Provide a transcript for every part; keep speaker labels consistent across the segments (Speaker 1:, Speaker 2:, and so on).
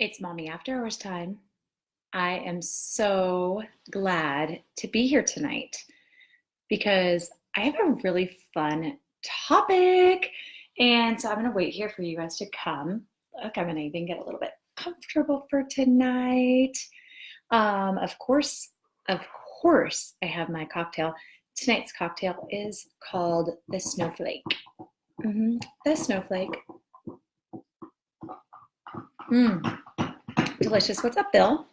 Speaker 1: It's Mommy After Hours time. I am so glad to be here tonight because I have a really fun topic. And so I'm going to wait here for you guys to come. Look, I'm going to even get a little bit comfortable for tonight. Of course, of course, I have my cocktail. Tonight's cocktail is called the Snowflake. The Snowflake. Delicious. What's up, Bill?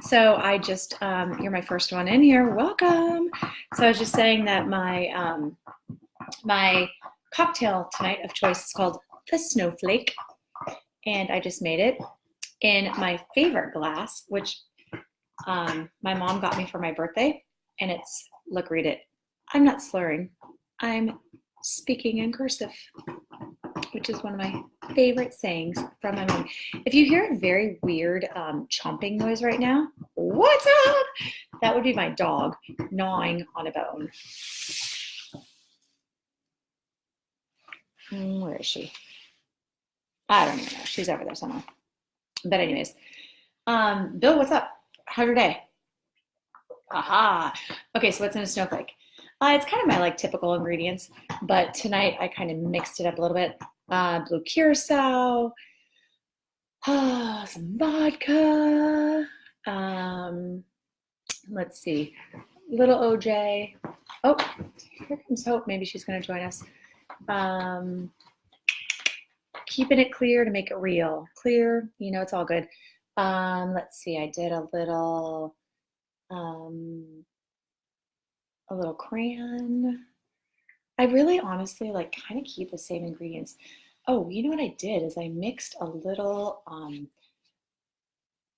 Speaker 1: So I just, you're my first one in here. Welcome. So I was just saying that my cocktail tonight of choice is called the Snowflake, and I just made it in my favorite glass, which my mom got me for my birthday, and it's, look, read it. I'm not slurring. I'm speaking in cursive, which is one of my favorite sayings from my mom. If you hear a very weird chomping noise right now, what's up? That would be my dog gnawing on a bone. Where is she? I don't even know. She's over there somewhere. But anyways, Bill, what's up? How's your day? Aha. Okay, so what's in a snowflake? It's kind of my typical ingredients, but tonight I kind of mixed it up a little bit. Blue curacao, some vodka, let's see, little OJ. Oh, here comes Hope. Maybe she's going to join us. Keeping it clear to make it real. Clear, it's all good. Let's see, I did a little crayon. I really honestly kind of keep the same ingredients. Oh, you know what I did is I mixed a little,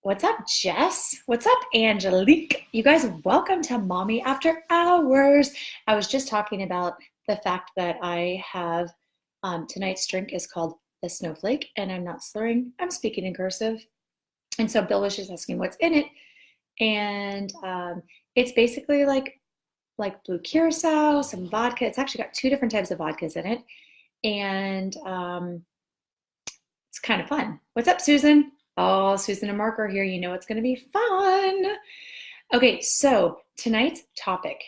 Speaker 1: what's up, Jess? What's up, Angelique? You guys, welcome to Mommy After Hours. I was just talking about the fact that I have, tonight's drink is called the Snowflake, and I'm not slurring, I'm speaking in cursive. And so Bill was just asking what's in it. And it's basically like blue curacao, some vodka. It's actually got two different types of vodkas in it. And it's kind of fun. What's up, Susan? Oh, Susan and Mark are here. You know it's going to be fun. Okay, so tonight's topic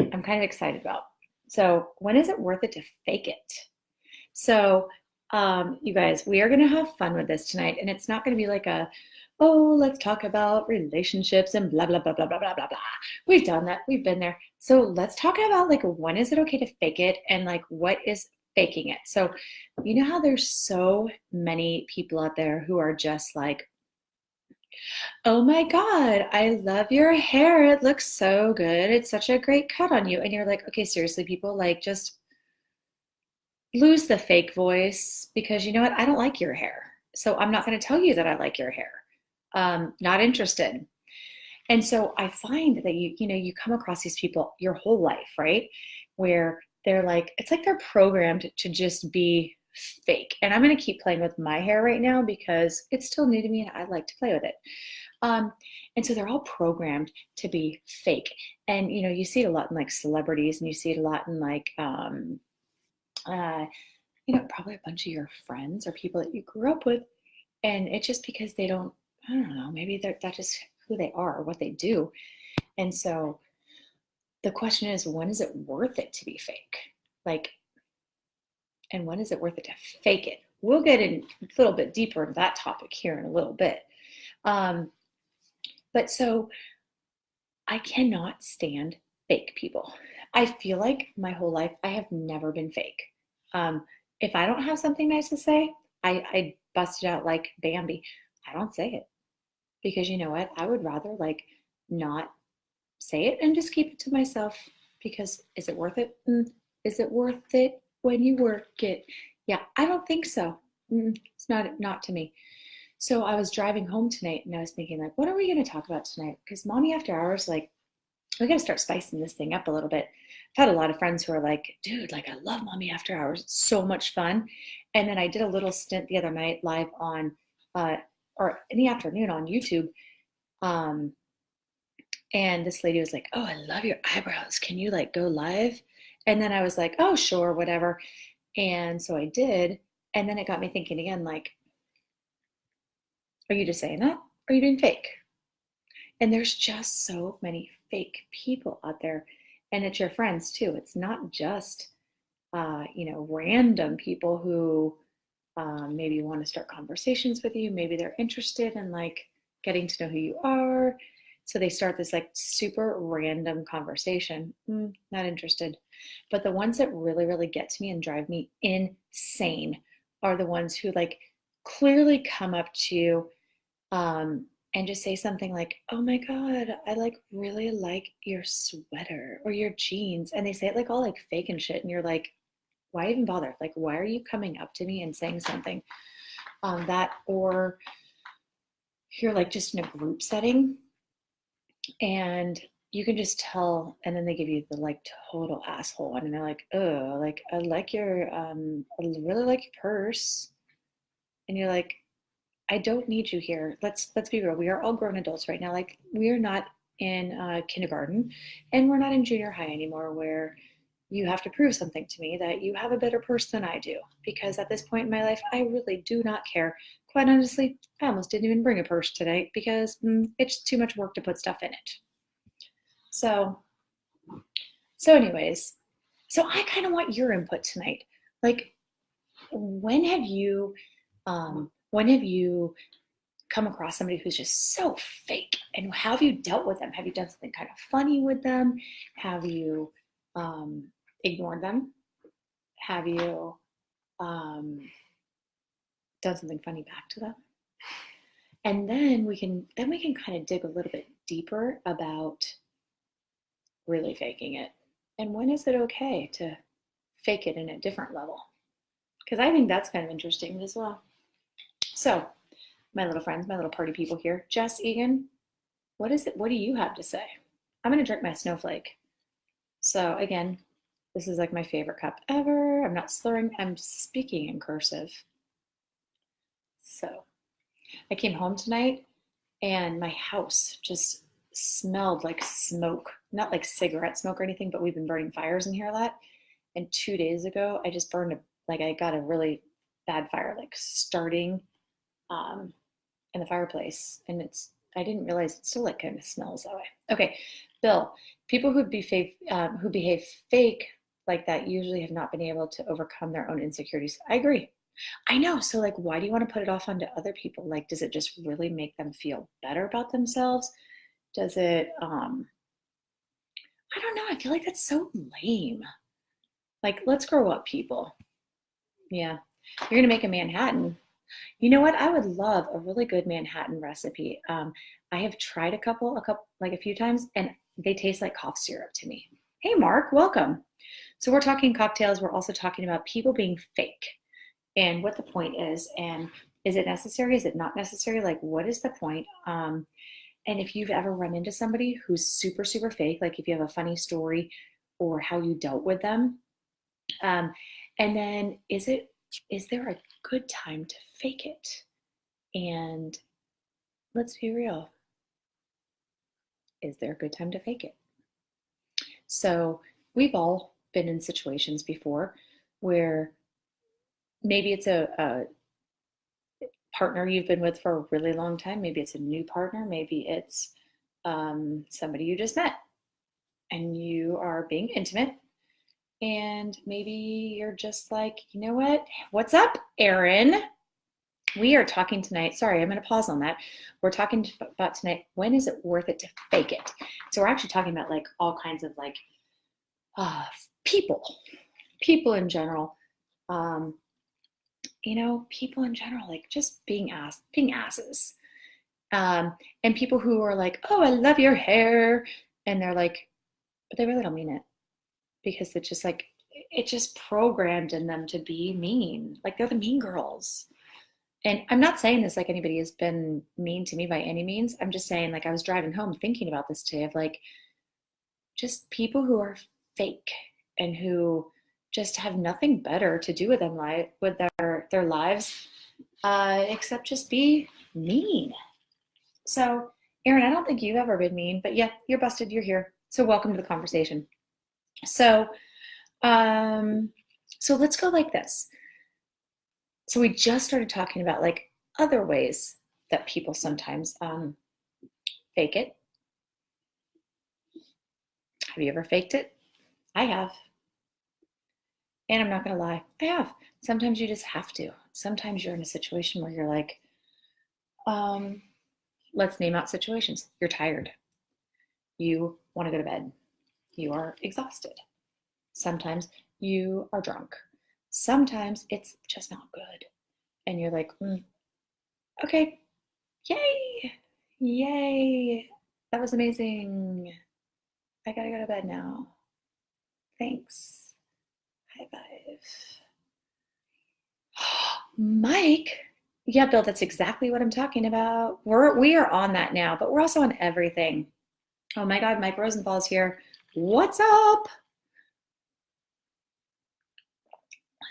Speaker 1: I'm kind of excited about. So when is it worth it to fake it? So you guys, we are going to have fun with this tonight. And it's not going to be like oh, let's talk about relationships and blah, blah, blah, blah, blah, blah, blah, blah. We've done that. We've been there. So let's talk about when is it okay to fake it and what is faking it? So you know how there's so many people out there who are just oh my God, I love your hair. It looks so good. It's such a great cut on you. And you're like, okay, seriously, people, just lose the fake voice because you know what? I don't like your hair. So I'm not going to tell you that I like your hair. Not interested. And so I find that you come across these people your whole life, right? Where they're it's like they're programmed to just be fake. And I'm going to keep playing with my hair right now because it's still new to me and I like to play with it. And so they're all programmed to be fake. And, you see it a lot in celebrities, and you see it a lot in probably a bunch of your friends or people that you grew up with. And it's just because they don't, I don't know, maybe that's just who they are or what they do. And so the question is, when is it worth it to be fake? And when is it worth it to fake it? We'll get in a little bit deeper into that topic here in a little bit. But so I cannot stand fake people. I feel like my whole life I have never been fake. If I don't have something nice to say, I bust it out like Bambi. I don't say it because you know what? I would rather not say it and just keep it to myself because is it worth it? Is it worth it when you work it? Yeah, I don't think so. It's not to me. So I was driving home tonight and I was thinking what are we going to talk about tonight? Because Mommy After Hours, we got to start spicing this thing up a little bit. I've had a lot of friends who are dude, I love Mommy After Hours. It's so much fun. And then I did a little stint the other night live on, or in the afternoon on YouTube. And this lady was like, oh, I love your eyebrows. Can you go live? And then I was like, oh, sure, whatever. And so I did. And then it got me thinking again, Are you just saying that? Or are you being fake? And there's just so many fake people out there. And it's your friends too. It's not just, random people who maybe want to start conversations with you. Maybe they're interested in like getting to know who you are. So they start this like super random conversation. Not interested. But the ones that really, really get to me and drive me insane are the ones who like clearly come up to you and just say something like, "Oh my God, I like really like your sweater or your jeans." And they say it like all like fake and shit. And you're like, why even bother? Like, why are you coming up to me and saying something that, or you're like just in a group setting and you can just tell, and then they give you the like total asshole one, and they're like, "Oh, like I like your, I really like your purse," and you're like, "I don't need you here. Let's be real. We are all grown adults right now. Like we are not in kindergarten, and we're not in junior high anymore, where you have to prove something to me that you have a better purse than I do. Because at this point in my life, I really do not care. Quite honestly, I almost didn't even bring a purse today because it's too much work to put stuff in it." So, anyways, so I kind of want your input tonight. Like, when have you, come across somebody who's just so fake, and how have you dealt with them? Have you done something kind of funny with them? Have you ignored them? Have you done something funny back to them? And then we can kind of dig a little bit deeper about really faking it, and when is it okay to fake it in a different level, because I think that's kind of interesting as well. So my little friends, my little party people here, Jess, Egan, what do you have to say? I'm going to drink my Snowflake. So again, this is like my favorite cup ever. I'm not slurring, I'm speaking in cursive. So I came home tonight and my house just smelled like smoke, not like cigarette smoke or anything, but we've been burning fires in here a lot. And 2 days ago, I just I got a really bad fire, like starting in the fireplace. And I didn't realize it still like kind of smells that way. Okay, Bill, people who behave fake like that usually have not been able to overcome their own insecurities. I agree. I know. So like, why do you want to put it off onto other people? Like, does it just really make them feel better about themselves? Does it, I don't know. I feel like that's so lame. Like, let's grow up, people. Yeah. You're going to make a Manhattan. You know what? I would love a really good Manhattan recipe. I have tried like a few times, and they taste like cough syrup to me. Hey, Mark, welcome. So we're talking cocktails. We're also talking about people being fake and what the point is, and is it necessary? Is it not necessary? Like, what is the point? And if you've ever run into somebody who's super, super fake, like if you have a funny story or how you dealt with them, and then is there a good time to fake it? And let's be real. Is there a good time to fake it? So we've all been in situations before where maybe it's a partner you've been with for a really long time. Maybe it's a new partner. Maybe it's somebody you just met and you are being intimate. And maybe you're just like, you know what? What's up, Aaron? We are talking tonight. Sorry, I'm going to pause on that. We're talking about tonight, when is it worth it to fake it? So we're actually talking about like all kinds of like people in general. People in general, like just being asses. And people who are like, "Oh, I love your hair," and they're like, but they really don't mean it, because it's just like, it just programmed in them to be mean. Like they're the mean girls. And I'm not saying this like anybody has been mean to me by any means. I'm just saying, like, I was driving home thinking about this today, of like just people who are fake and who just have nothing better to do with their lives except just be mean. So, Aaron, I don't think you've ever been mean, but yeah, you're busted. You're here. So welcome to the conversation. So, let's go like this. So we just started talking about like other ways that people sometimes fake it. Have you ever faked it? I have. And I'm not going to lie, I have. Sometimes you just have to. Sometimes you're in a situation where you're like, let's name out situations. You're tired. You want to go to bed. You are exhausted. Sometimes you are drunk. Sometimes it's just not good. And you're like, okay, yay, yay. That was amazing. I gotta go to bed now. Thanks. High five. Mike. Yeah, Bill, that's exactly what I'm talking about. We are on that now, but we're also on everything. Oh my God, Mike Rosenthal's here. What's up?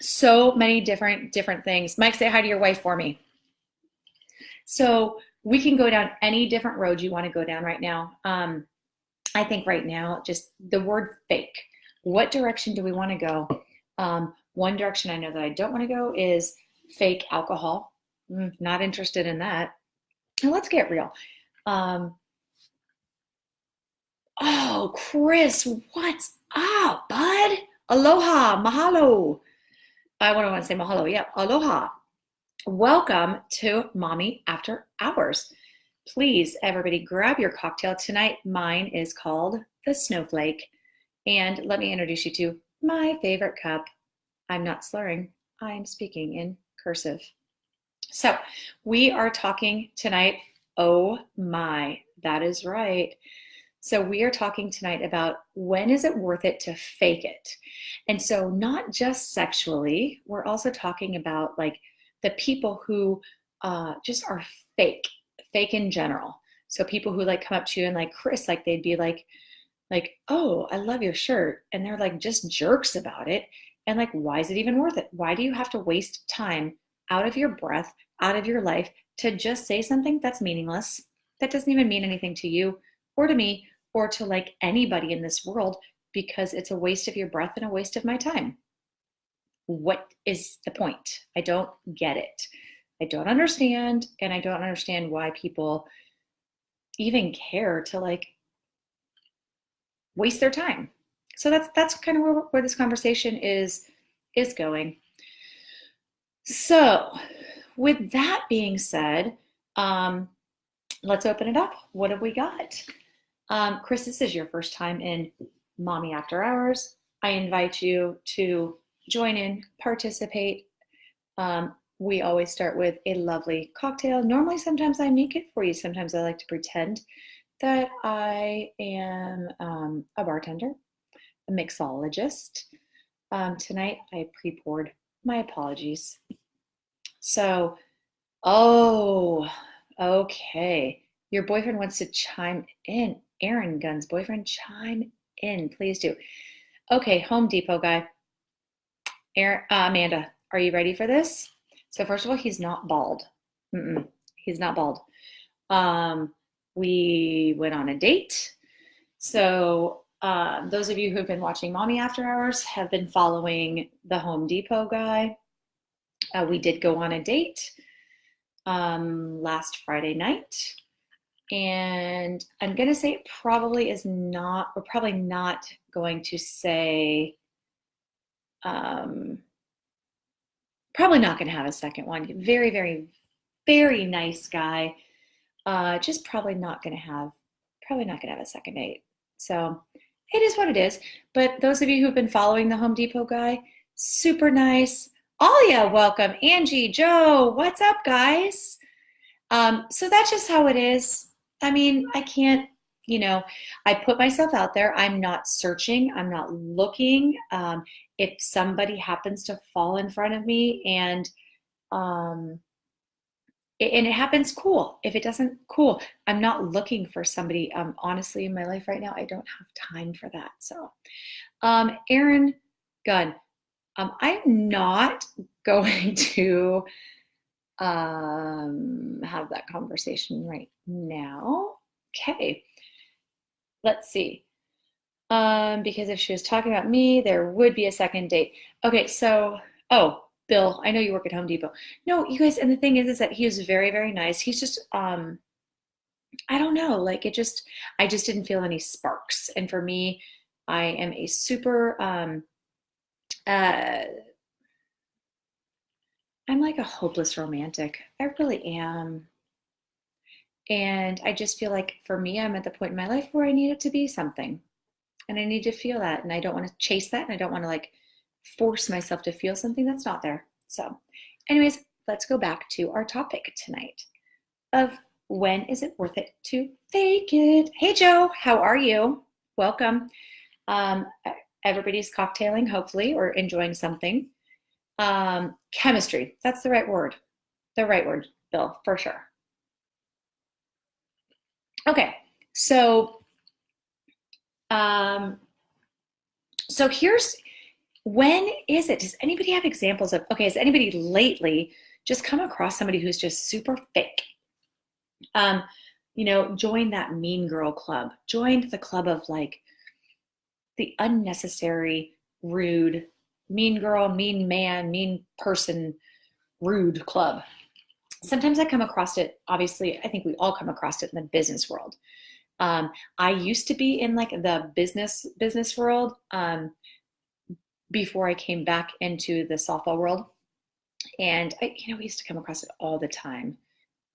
Speaker 1: So many different things. Mike, say hi to your wife for me. So we can go down any different road you want to go down right now. I think right now, just the word fake. What direction do we want to go? One direction I know that I don't want to go is fake alcohol. Not interested in that. And let's get real. Oh, Chris, what's up, bud? Aloha, mahalo. I want to say mahalo. Yeah, aloha. Welcome to Mommy After Hours. Please, everybody, grab your cocktail tonight. Mine is called the Snowflake. And let me introduce you to my favorite cup. I'm not slurring. I'm speaking in cursive. So we are talking tonight. Oh my, that is right. So we are talking tonight about when is it worth it to fake it? And so not just sexually, we're also talking about like the people who just are fake in general. So people who like come up to you and like, Chris, like they'd be like, oh, I love your shirt. And they're like just jerks about it. And like, why is it even worth it? Why do you have to waste time out of your breath, out of your life to just say something that's meaningless, that doesn't even mean anything to you or to me or to like anybody in this world, because it's a waste of your breath and a waste of my time? What is the point? I don't get it. I don't understand. And I don't understand why people even care to like waste their time. So that's kind of where this conversation is going. So with that being said, let's open it up. What have we got? Chris, this is your first time in Mommy After Hours. I invite you to join in, participate. We always start with a lovely cocktail. Normally, sometimes I make it for you. Sometimes I like to pretend that I am a bartender, a mixologist. Tonight, I pre-poured. My apologies. So, oh, okay. Your boyfriend wants to chime in. Aaron Gunn's boyfriend, chime in. Please do. Okay, Home Depot guy. Amanda, are you ready for this? So first of all, he's not bald. He's not bald. We went on a date. So those of you who've been watching Mommy After Hours have been following the Home Depot guy. We did go on a date last Friday night. And I'm going to say it probably is not, we're probably not going to say, probably not going to have a second one. Very, very, very nice guy. Just probably not going to have a second date. So it is what it is. But those of you who've been following the Home Depot guy, super nice. Alia, welcome. Angie, Joe, what's up, guys? So that's just how it is. I mean, I can't, I put myself out there. I'm not searching. I'm not looking. If somebody happens to fall in front of me and it happens, cool. If it doesn't, cool. I'm not looking for somebody. Honestly, in my life right now, I don't have time for that. So, Aaron Gunn, I'm not going to have that conversation right now. Okay, let's see. Because if she was talking about me, there would be a second date. Okay, so, oh, Bill, I know you work at Home Depot. No, you guys, and the thing is that he was very, very nice. He's just, I don't know, like I just didn't feel any sparks. And for me, I am a super, uh, I'm like a hopeless romantic. I really am. And I just feel like for me, I'm at the point in my life where I need it to be something. And I need to feel that. And I don't want to chase that. And I don't want to like force myself to feel something that's not there. So, anyways, let's go back to our topic tonight of when is it worth it to fake it? Hey, Joe, how are you? Welcome. Um, Everybody's cocktailing, hopefully, or enjoying something. Chemistry, that's the right word. The right word, Bill, for sure. Okay, so um, so here's when is it? Does anybody have examples of, okay, has anybody lately just come across somebody who's just super fake? Join that mean girl club. Join the club of like the unnecessary, rude, mean girl, mean man, mean person, rude club. Sometimes I come across it, obviously, I think we all come across it in the business world. I used to be in like the business world before I came back into the softball world. And we used to come across it all the time.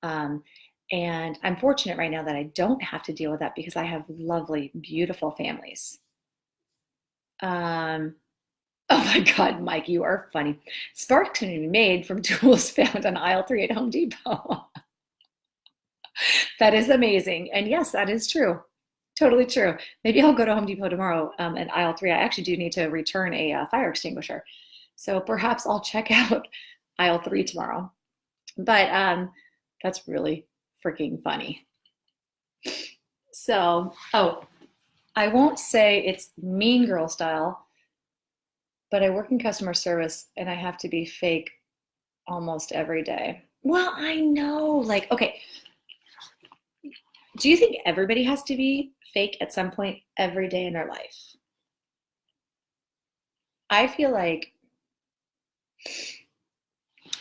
Speaker 1: And I'm fortunate right now that I don't have to deal with that because I have lovely, beautiful families. Oh my God, Mike, you are funny. Sparks can be made from tools found on aisle 3 at Home Depot. That is amazing. And yes, that is true. Totally true. Maybe I'll go to Home Depot tomorrow at aisle 3. I actually do need to return a fire extinguisher. So perhaps I'll check out aisle 3 tomorrow. But that's really freaking funny. So, I won't say it's mean girl style, but I work in customer service and I have to be fake almost every day. Well, I know, like, okay. Do you think everybody has to be fake at some point every day in their life? I feel like,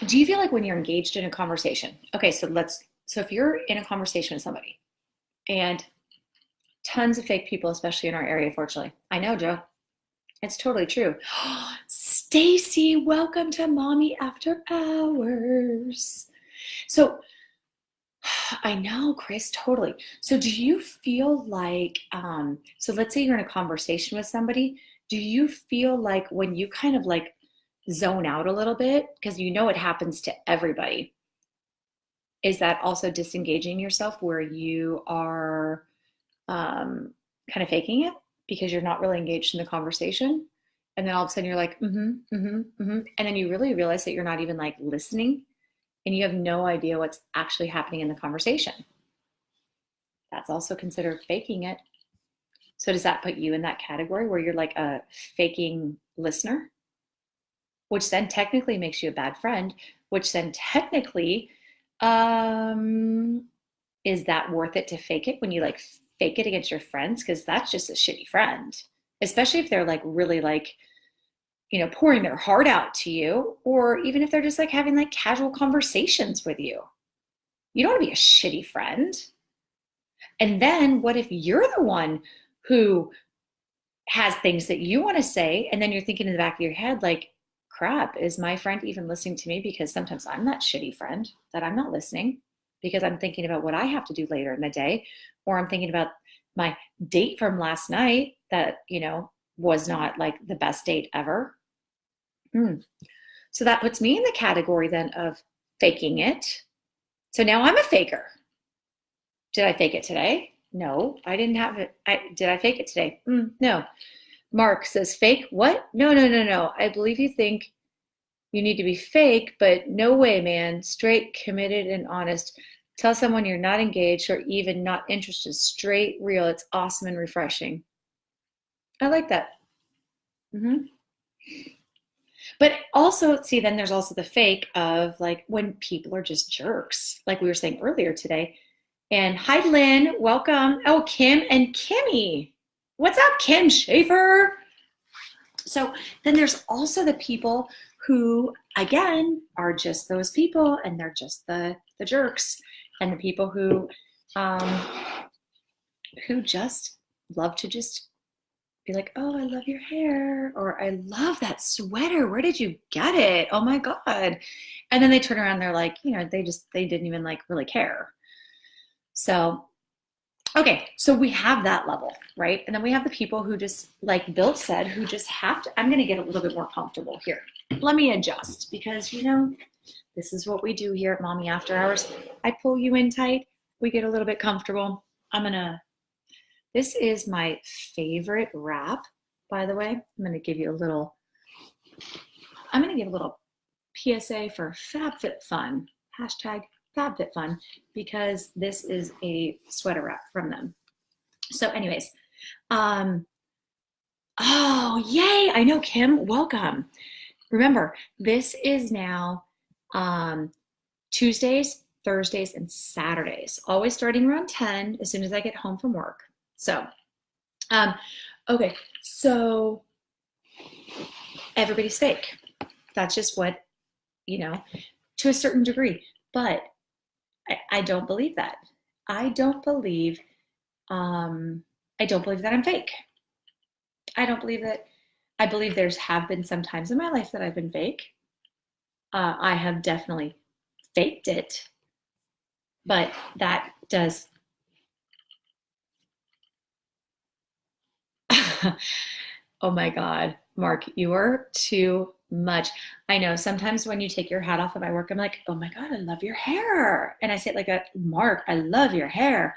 Speaker 1: do you feel like when you're engaged in a conversation, okay, so if you're in a conversation with somebody and tons of fake people, especially in our area, fortunately. I know, Joe. It's totally true. Stacy, welcome to Mommy After Hours. So I know, Chris, totally. So do you feel like, so let's say you're in a conversation with somebody, do you feel like when you kind of like zone out a little bit, because you know it happens to everybody, is that also disengaging yourself where you are kind of faking it because you're not really engaged in the conversation? And then all of a sudden you're like, and then you really realize that you're not even like listening and you have no idea what's actually happening in the conversation. That's also considered faking it. So does that put you in that category where you're like a faking listener? Which then technically makes you a bad friend, which then technically, is that worth it to fake it when you like fake it against your friends? Because that's just a shitty friend, especially if they're like really like, pouring their heart out to you, or even if they're just like having like casual conversations with you. You don't want to be a shitty friend. And then what if you're the one who has things that you want to say, and then you're thinking in the back of your head, like, crap, is my friend even listening to me? Because sometimes I'm that shitty friend that I'm not listening because I'm thinking about what I have to do later in the day, or I'm thinking about my date from last night that, was not like the best date ever. So that puts me in the category then of faking it. So now I'm a faker. Did I fake it today? No, I didn't have it. Did I fake it today? No. Mark says, fake what? No. I believe you think you need to be fake, but no way, man. Straight, committed, and honest. Tell someone you're not engaged or even not interested. Straight, real. It's awesome and refreshing. I like that. But also, see, then there's also the fake of like when people are just jerks, like we were saying earlier today. And hi, Lynn, welcome. Oh, Kim and Kimmy. What's up, Kim Schaefer? So then there's also the people who, again, are just those people, and they're just the jerks, and the people who just love to just be like, oh, I love your hair, or I love that sweater. Where did you get it? Oh my God. And then they turn around, they're like, they didn't even like really care. So, okay, so we have that level, right? And then we have the people who just, like Bill said, who just have to, I'm going to get a little bit more comfortable here. Let me adjust, because, this is what we do here at Mommy After Hours. I pull you in tight. We get a little bit comfortable. This is my favorite wrap, by the way. I'm going to give a little PSA for FabFitFun, #FabFitFun, because this is a sweater wrap from them. So anyways, oh, yay. I know, Kim, welcome. Remember, this is now Tuesdays, Thursdays, and Saturdays, always starting around 10 as soon as I get home from work. So, okay, so everybody's fake. That's just what, to a certain degree, but I don't believe that. I don't believe that I'm fake. I don't believe that. I believe have been some times in my life that I've been fake. I have definitely faked it, but that does. Oh my God, Mark, you are too much. I know sometimes when you take your hat off at my work, I'm like, oh my God, I love your hair. And I say it like Mark, I love your hair.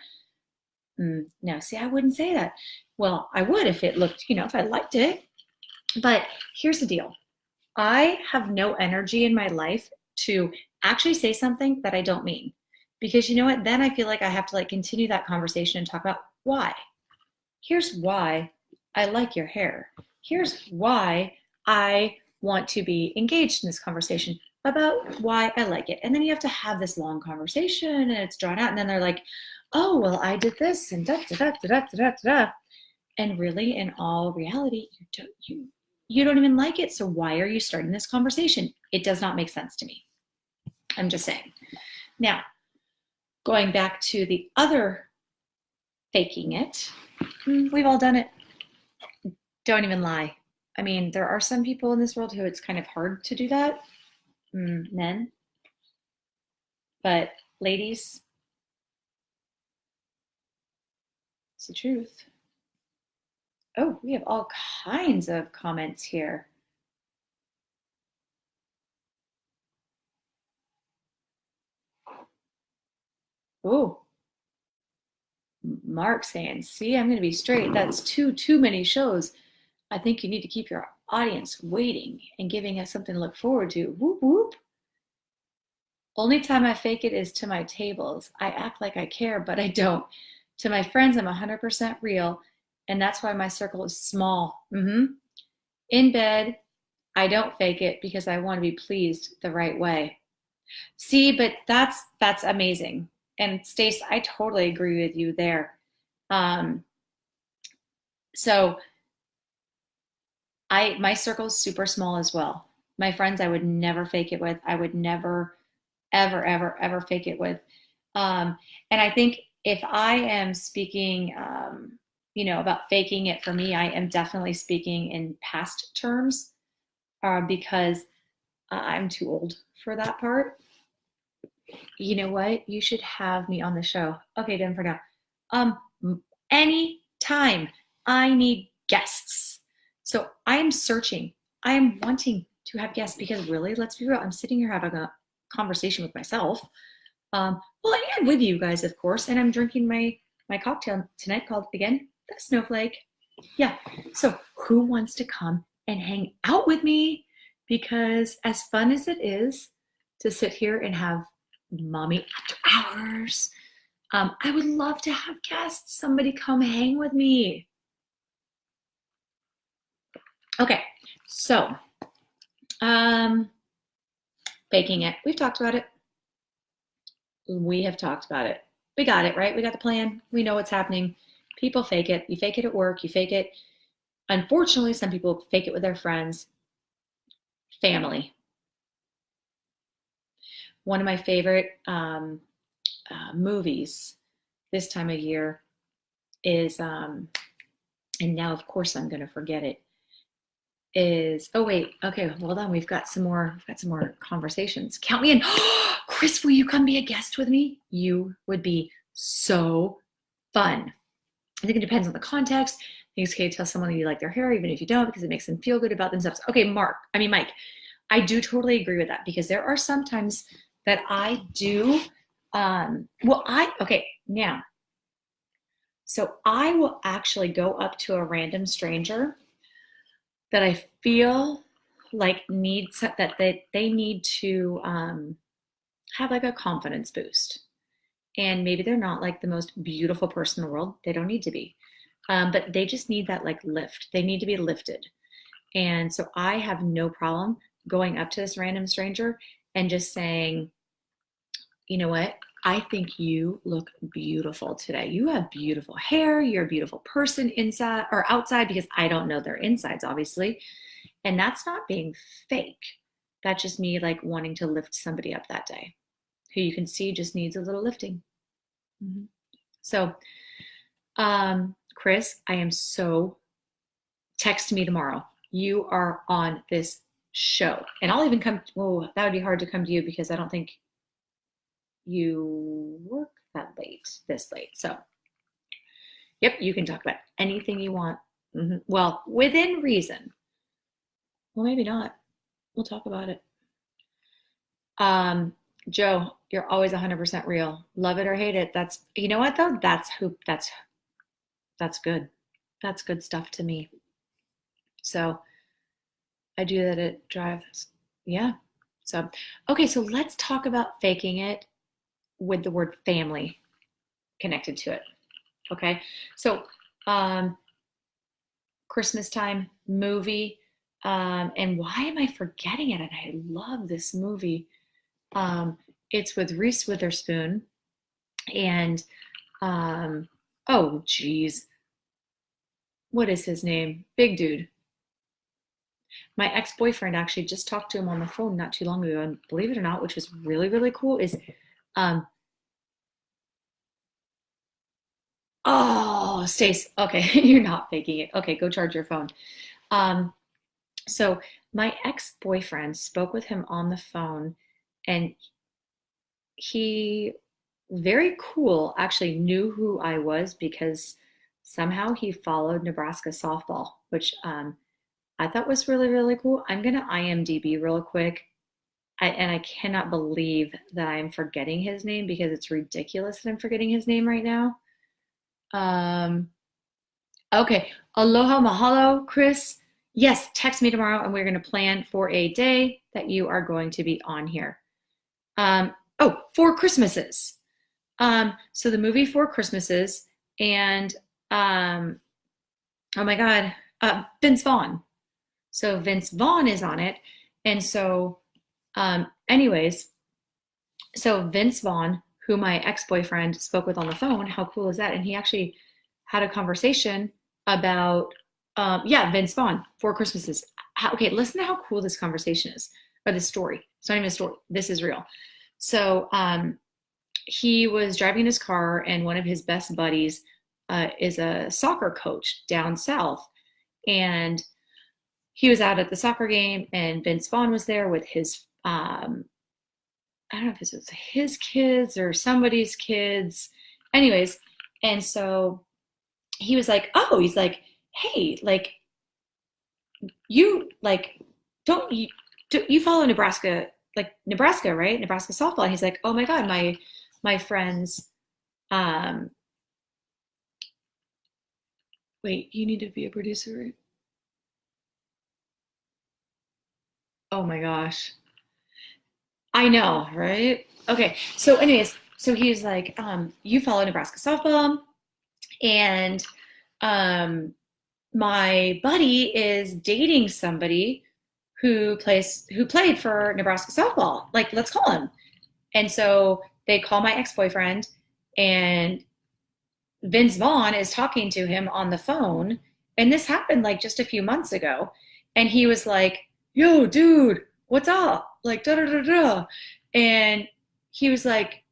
Speaker 1: No, see, I wouldn't say that. Well, I would if it looked, if I liked it. But here's the deal. I have no energy in my life to actually say something that I don't mean. Because you know what? Then I feel like I have to continue that conversation and talk about why. Here's why I like your hair. Here's why I want to be engaged in this conversation about why I like it. And then you have to have this long conversation, and it's drawn out. And then they're like, oh, well, I did this and da, da, da, da, da, da, da. And really, in all reality, you don't even like it. So why are you starting this conversation? It does not make sense to me. I'm just saying. Now, going back to the other faking it, we've all done it. Don't even lie. I mean, there are some people in this world who it's kind of hard to do that. Men. But ladies, it's the truth. Oh, we have all kinds of comments here. Oh, Mark saying, see, I'm going to be straight. That's too many shows. I think you need to keep your audience waiting and giving us something to look forward to. Whoop, whoop. Only time I fake it is to my tables. I act like I care, but I don't. To my friends, I'm 100% real, and that's why my circle is small. In bed, I don't fake it because I want to be pleased the right way. See, but that's amazing. And Stace, I totally agree with you there. So my circle is super small as well. My friends, I would never fake it with. I would never, ever, ever, ever fake it with. And I think if I am speaking, about faking it for me, I am definitely speaking in past terms because I'm too old for that part. You know what? You should have me on the show. Okay, done for now. Any time I need guests. So I am searching. I am wanting to have guests because really, let's be real. I'm sitting here having a conversation with myself. Well, and with you guys, of course. And I'm drinking my cocktail tonight called, again, the Snowflake. Yeah. So who wants to come and hang out with me? Because as fun as it is to sit here and have Mommy After Hours, I would love to have guests. Somebody come hang with me. Okay, so baking it. We've talked about it. We have talked about it. We got it, right? We got the plan. We know what's happening. People fake it. You fake it at work. You fake it. Unfortunately, some people fake it with their friends, family. one of my favorite movies this time of year is, and now of course I'm going to forget it, is, oh wait, okay, hold on. We've got some more conversations. Count me in. Chris, will you come be a guest with me? You would be so fun. I think it depends on the context. I think it's okay to tell someone that you like their hair, even if you don't, because it makes them feel good about themselves. Okay, Mike, I do totally agree with that, because there are some times that I do, now, so I will actually go up to a random stranger that I feel like they need to have like a confidence boost. And maybe they're not like the most beautiful person in the world. They don't need to be. But they just need that like lift. They need to be lifted. And so I have no problem going up to this random stranger and just saying, you know what? I think you look beautiful today. You have beautiful hair. You're a beautiful person inside or outside, because I don't know their insides, obviously. And that's not being fake. That's just me like wanting to lift somebody up that day, who you can see just needs a little lifting. Mm-hmm. So, Chris, text me tomorrow. You are on this show. And I'll even come, that would be hard to come to you, because I don't think you work this late. So, yep, you can talk about anything you want. Mm-hmm. Well, within reason. Well, maybe not. We'll talk about it. Joe, you're always 100% real. Love it or hate it. That's, you know what though? That's good. That's good stuff to me. So I do that at Drive. Yeah. So, okay. So let's talk about faking it with the word family connected to it. Okay. So, Christmas time movie. And why am I forgetting it? And I love this movie. It's with Reese Witherspoon and, oh geez, what is his name? Big dude. My ex-boyfriend actually just talked to him on the phone not too long ago, and believe it or not, which was really, really cool, is, oh, Stace, okay, you're not faking it. Okay, go charge your phone. So my ex-boyfriend spoke with him on the phone, and he, very cool, actually knew who I was because somehow he followed Nebraska softball, which I thought was really, really cool. I'm going to IMDb real quick. And I cannot believe that I'm forgetting his name, because it's ridiculous that I'm forgetting his name right now. Okay. Aloha mahalo, Chris. Yes, text me tomorrow and we're going to plan for a day that you are going to be on here. Four Christmases. So the movie Four Christmases, and oh my God, Vince Vaughn. So Vince Vaughn is on it. And so anyways, so Vince Vaughn, who my ex-boyfriend spoke with on the phone, how cool is that? And he actually had a conversation about, Vince Vaughn, Four Christmases. Okay, listen to how cool this conversation is, or this story. It's not even a story. This is real. So he was driving in his car, and one of his best buddies is a soccer coach down south. And he was out at the soccer game, and Vince Vaughn was there with his, I don't know if it was his kids or somebody's kids. Anyways, and so he was like, he's like, hey, like, you, like, don't you follow Nebraska, like Nebraska, right? Nebraska softball. And he's like, oh my God, my friends, wait, you need to be a producer, right? Oh my gosh. I know, right? Okay. So anyways, so he's like, you follow Nebraska softball, and my buddy is dating somebody who played for Nebraska softball. Like, let's call him. And so they call my ex-boyfriend, and Vince Vaughn is talking to him on the phone. And this happened like just a few months ago. And he was like, yo, dude, what's up? Like, da da da da. And he was like,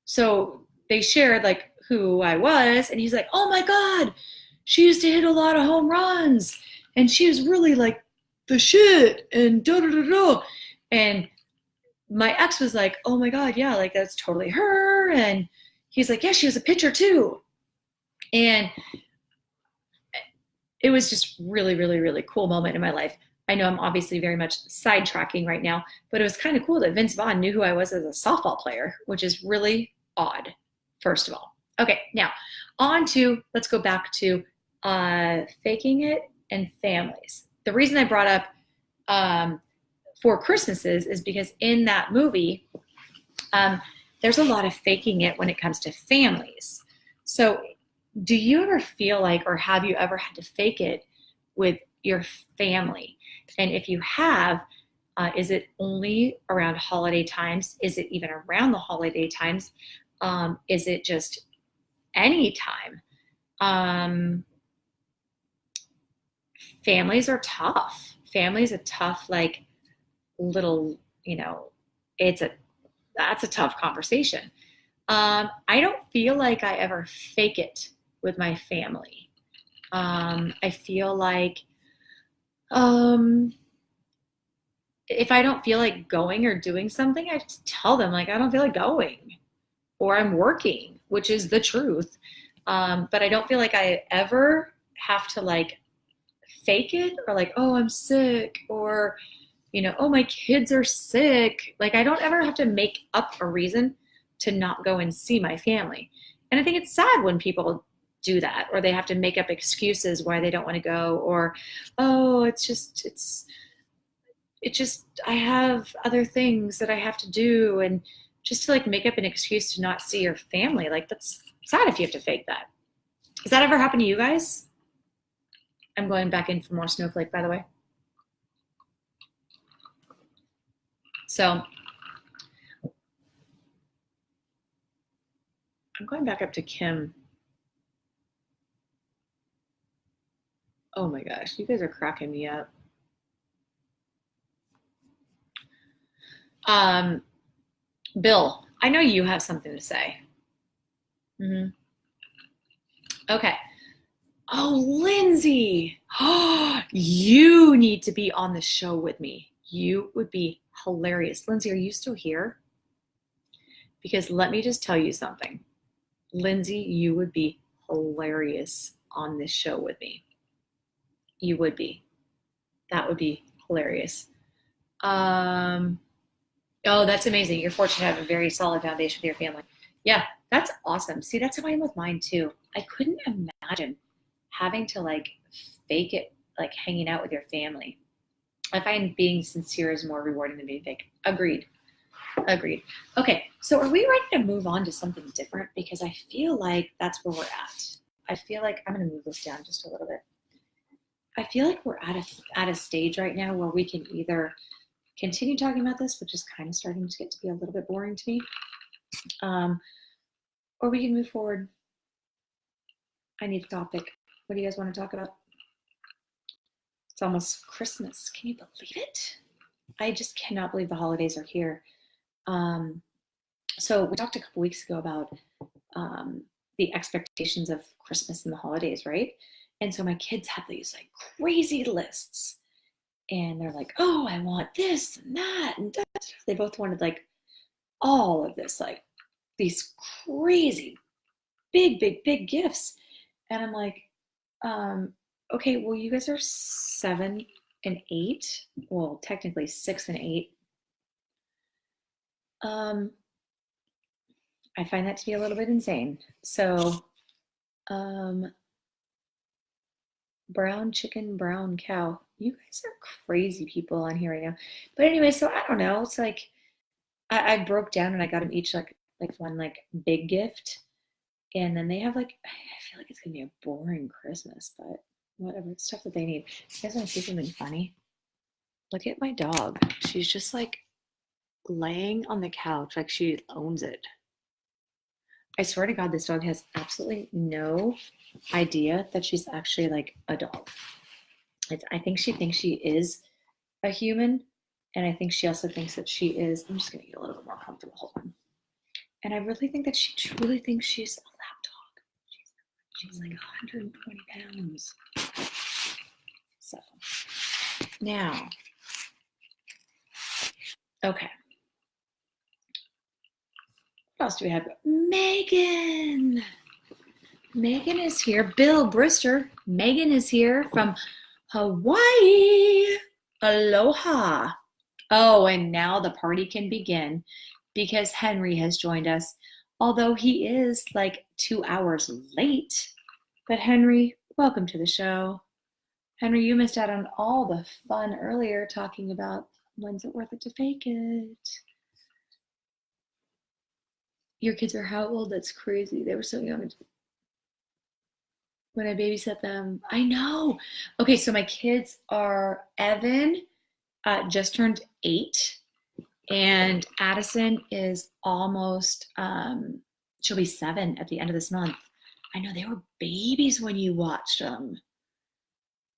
Speaker 1: so they shared like who I was, and he's like, oh my God, she used to hit a lot of home runs, and she was really like the shit, and da da da da. And my ex was like, oh my God, yeah, like that's totally her. And he's like, yeah, she was a pitcher too. And it was just really, really, really cool moment in my life. I know I'm obviously very much sidetracking right now, but it was kind of cool that Vince Vaughn knew who I was as a softball player, which is really odd, first of all. Okay, now let's go back to faking it and families. The reason I brought up Four Christmases is because in that movie, there's a lot of faking it when it comes to families. So do you ever feel like, or have you ever had to fake it with your family? And if you have, is it only around holiday times? Is it even around the holiday times? Is it just any time? Families are tough. Families are tough, like little, that's a tough conversation. I don't feel like I ever fake it with my family. I feel like if I don't feel like going or doing something, I just tell them like I don't feel like going or I'm working, which is the truth. But I don't feel like I ever have to like fake it or like, oh, I'm sick or, oh, my kids are sick. Like I don't ever have to make up a reason to not go and see my family. And I think it's sad when people do that, or they have to make up excuses why they don't want to go, or, oh, it's just, I have other things that I have to do. And just to like make up an excuse to not see your family. Like that's sad if you have to fake that. Has that ever happened to you guys? I'm going back in for more Snowflake, by the way. So I'm going back up to Kim. Oh my gosh, you guys are cracking me up. Bill, I know you have something to say. Mm-hmm. Okay. Oh, Lindsay. Oh, you need to be on the show with me. You would be hilarious. Lindsay, are you still here? Because let me just tell you something. Lindsay, you would be hilarious on this show with me. You would be. That would be hilarious. Oh, that's amazing. You're fortunate to have a very solid foundation with your family. Yeah, that's awesome. See, that's how I am with mine too. I couldn't imagine having to like fake it, like hanging out with your family. I find being sincere is more rewarding than being fake. Agreed. Agreed. Okay, so are we ready to move on to something different? Because I feel like that's where we're at. I feel like I'm going to move this down just a little bit. I feel like we're at a stage right now where we can either continue talking about this, which is kind of starting to get to be a little bit boring to me, or we can move forward. I need a topic. What do you guys want to talk about? It's almost Christmas. Can you believe it? I just cannot believe the holidays are here. So we talked a couple weeks ago about the expectations of Christmas and the holidays, right? And so my kids have these like crazy lists. And they're like, oh, I want this and that. And that. They both wanted like all of this, like these crazy, big, big, big gifts. And I'm like, okay, well, you guys are 7 and 8. Well, technically 6 and 8. I find that to be a little bit insane. So, brown chicken, brown cow. You guys are crazy people on here right now. But anyway, so I don't know. It's like I broke down and I got them each like one like big gift. And then they have like, I feel like it's gonna be a boring Christmas, but whatever, it's stuff that they need. You guys want to see something funny? Look at my dog. She's just like laying on the couch like she owns it. I swear to God, this dog has absolutely no idea that she's actually like a dog. I think she thinks she is a human, and I think she also thinks that she is. I'm just gonna get a little bit more comfortable. Hold on. And I really think that she truly thinks she's a lap dog. She's like 120 pounds. So now, okay. What else do we have? Megan. Megan is here. Bill Brister. Megan is here from Hawaii. Aloha. Oh, and now the party can begin because Henry has joined us, although he is like 2 hours late. But Henry, welcome to the show. Henry, you missed out on all the fun earlier talking about when's it worth it to fake it. Your kids are how old? That's crazy. They were so young when I babysat them. I know. Okay, so my kids are Evan just turned 8, and Addison is almost she'll be 7 at the end of this month. I know they were babies when you watched them.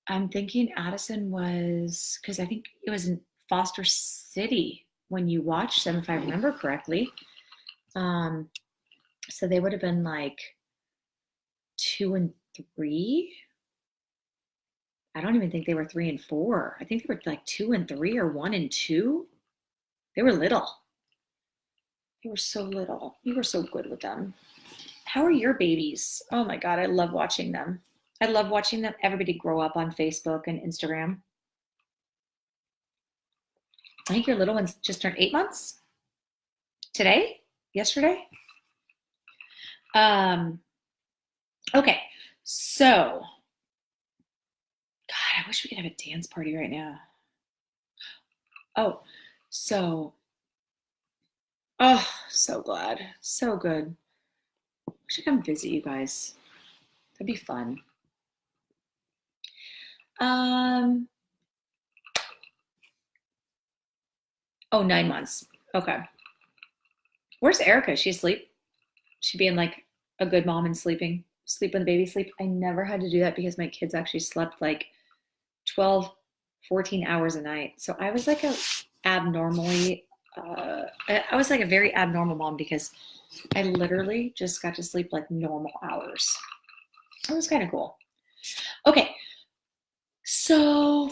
Speaker 1: I'm thinking Addison was, because I think it was in Foster City when you watched them, if I remember correctly. So they would have been like 2 and 3. I don't even think they were 3 and 4. I think they were like 2 and 3 or 1 and 2. They were little. They were so little. You were so good with them. How are your babies? Oh my God, I love watching them. I love watching them, everybody grow up on Facebook and Instagram. I think your little one's just turned 8 months. Today? Yesterday? Okay, so, God, I wish we could have a dance party right now. Oh, so glad. So good. I should come visit you guys. That'd be fun. 9 months. Okay. Where's Erica? Is she asleep? She being like a good mom and sleep when the baby sleep. I never had to do that because my kids actually slept like 12, 14 hours a night. So I was like I was like a very abnormal mom because I literally just got to sleep like normal hours. That was kind of cool. Okay. So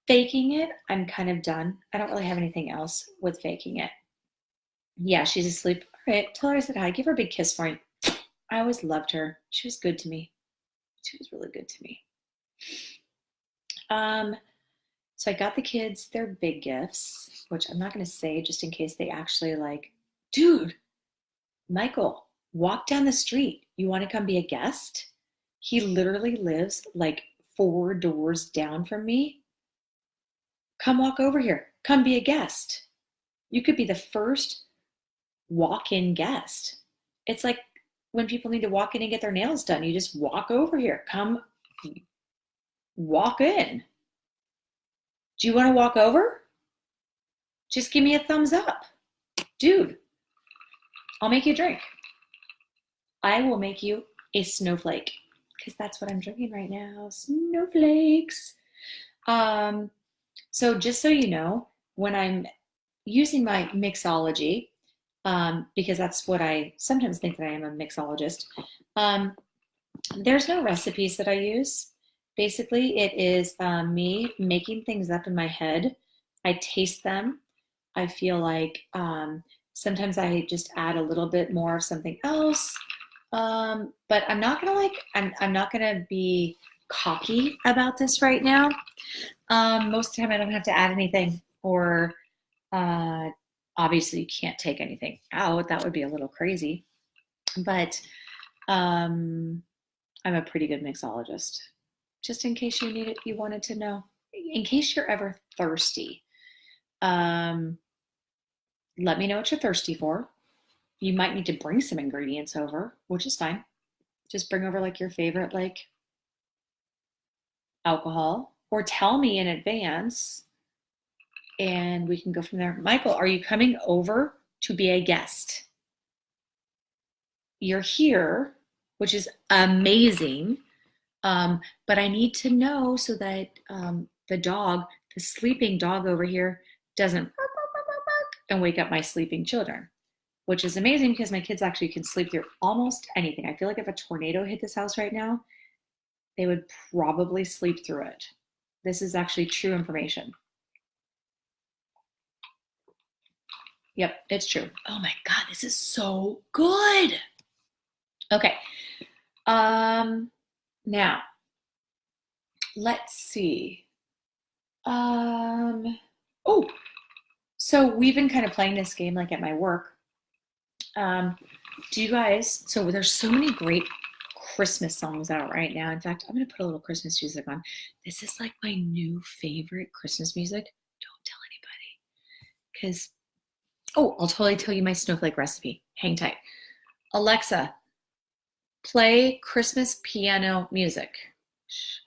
Speaker 1: faking it, I'm kind of done. I don't really have anything else with faking it. Yeah, she's asleep. All right, tell her I said hi. Give her a big kiss for me. I always loved her. She was good to me. She was really good to me. So I got the kids their big gifts, which I'm not going to say just in case they actually like, dude, Michael, walk down the street. You want to come be a guest? He literally lives like 4 doors down from me. Come walk over here. Come be a guest. You could be the first walk-in guest. It's like when people need to walk in and get their nails done. You just walk over here. Come walk in. Do you want to walk over? Just give me a thumbs up. Dude, I'll make you a drink. I will make you a snowflake because that's what I'm drinking right now. Snowflakes. So just so you know, when I'm using my mixology, because that's what I sometimes think that I am, a mixologist, there's no recipes that I use. Basically, it is me making things up in my head. I taste them. I feel like sometimes I just add a little bit more of something else. But I'm not gonna I'm not gonna be cocky about this right now. Most of the time I don't have to add anything, or obviously you can't take anything out. That would be a little crazy. But I'm a pretty good mixologist. Just in case you wanted to know. In case you're ever thirsty, let me know what you're thirsty for. You might need to bring some ingredients over, which is fine. Just bring over like your favorite like alcohol, or tell me in advance and we can go from there. Michael, are you coming over to be a guest? You're here, which is amazing. But I need to know so that the sleeping dog over here doesn't and wake up my sleeping children. which is amazing because my kids actually can sleep through almost anything. I feel like if a tornado hit this house right now, they would probably sleep through it. This is actually true information. Yep, it's true. Oh my God, this is so good. Okay. Now, let's see. Oh, so we've been kind of playing this game like at my work. Do you guys, so there's so many great Christmas songs out right now. In fact, I'm going to put a little Christmas music on. This is like my new favorite Christmas music. Don't tell anybody. Because, oh, I'll totally tell you my snowflake recipe. Hang tight. Alexa, play Christmas piano music.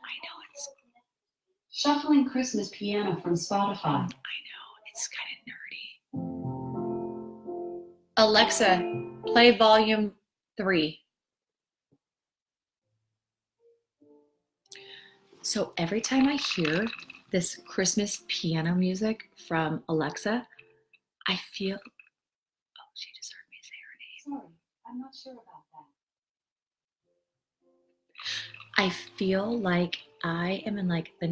Speaker 1: I know it's...
Speaker 2: Shuffling Christmas piano from Spotify.
Speaker 1: I know, it's kind of nerdy. Alexa, play volume 3. So every time I hear this Christmas piano music from Alexa, I feel, oh, she just heard me say her name.
Speaker 2: Sorry, I'm not sure about that.
Speaker 1: I feel like I am in like the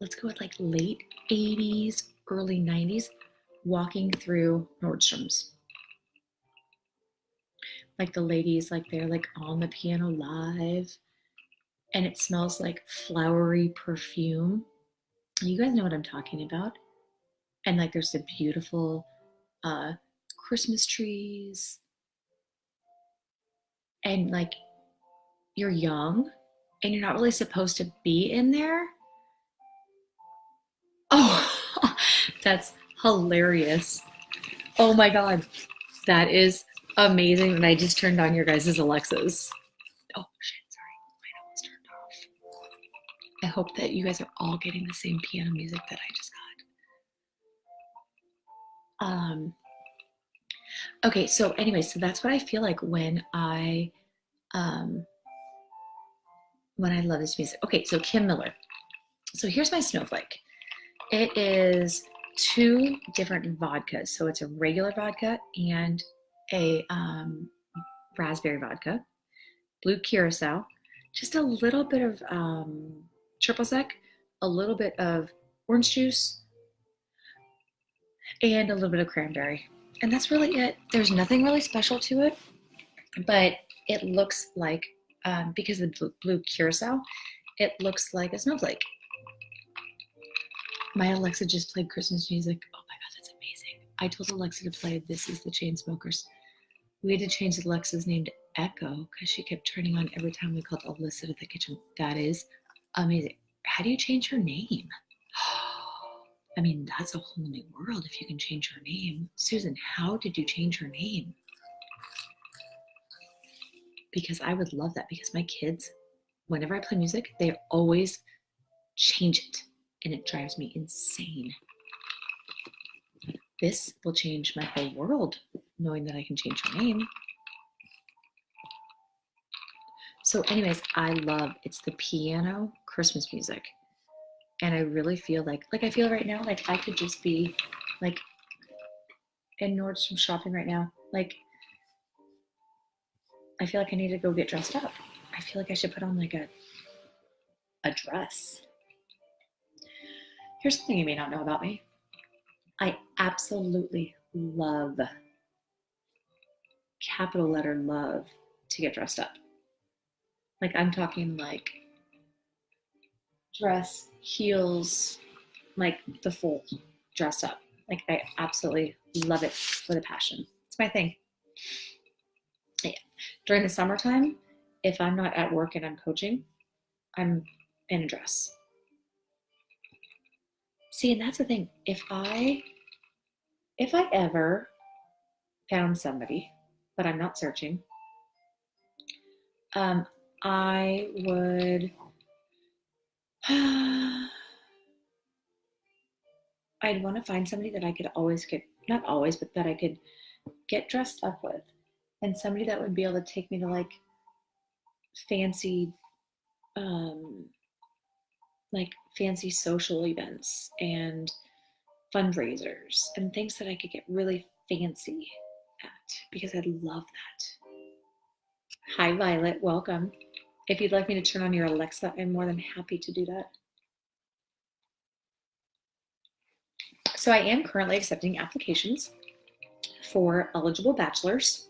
Speaker 1: let's go with like late 80s, early 90s, walking through Nordstrom's. Like the ladies, like they're like on the piano live, and it smells like flowery perfume. You guys know what I'm talking about. And like there's the beautiful Christmas trees, and like you're young and you're not really supposed to be in there. Oh, that's hilarious. Oh my God, that is amazing. And I just turned on your guys' Alexas. Oh shit, sorry, mine almost turned off. I hope that you guys are all getting the same piano music that I just got. Okay, so anyway, so that's what I feel like when I love this music. Okay, so Kim Miller. So here's my snowflake. It is 2 different vodkas. So it's a regular vodka and a raspberry vodka, blue curacao, just a little bit of triple sec, a little bit of orange juice, and a little bit of cranberry. And that's really it. There's nothing really special to it, but it looks like, because of the blue curacao, it looks like a snowflake. My Alexa just played Christmas music. Oh my God, that's amazing. I told Alexa to play This Is the Chainsmokers. We had to change Alexa's name to Echo because she kept turning on every time we called Alyssa to the kitchen. That is amazing. How do you change her name? I mean, that's a whole new world if you can change her name. Susan, how did you change her name? Because I would love that, because my kids, whenever I play music, they always change it, and it drives me insane. This will change my whole world, knowing that I can change her name. So anyways, I love, it's the piano Christmas music. And I really feel like I feel right now, like I could just be like in Nordstrom shopping right now. Like, I feel like I need to go get dressed up. I feel like I should put on like a dress. Here's something you may not know about me. I absolutely love, capital letter love, to get dressed up. Like, I'm talking like dress, heels, like the full dressed up. Like, I absolutely love it with a passion. It's my thing. Yeah. During the summertime, if I'm not at work and I'm coaching, I'm in a dress. See, and that's the thing. If I ever found somebody, but I'm not searching, I would, I'd want to find somebody that I could always get, not always, but that I could get dressed up with. And somebody that would be able to take me to like fancy, fancy social events, and fundraisers and things that I could get really fancy at because I love that. Hi, Violet. Welcome. If you'd like me to turn on your Alexa, I'm more than happy to do that. So I am currently accepting applications for eligible bachelors.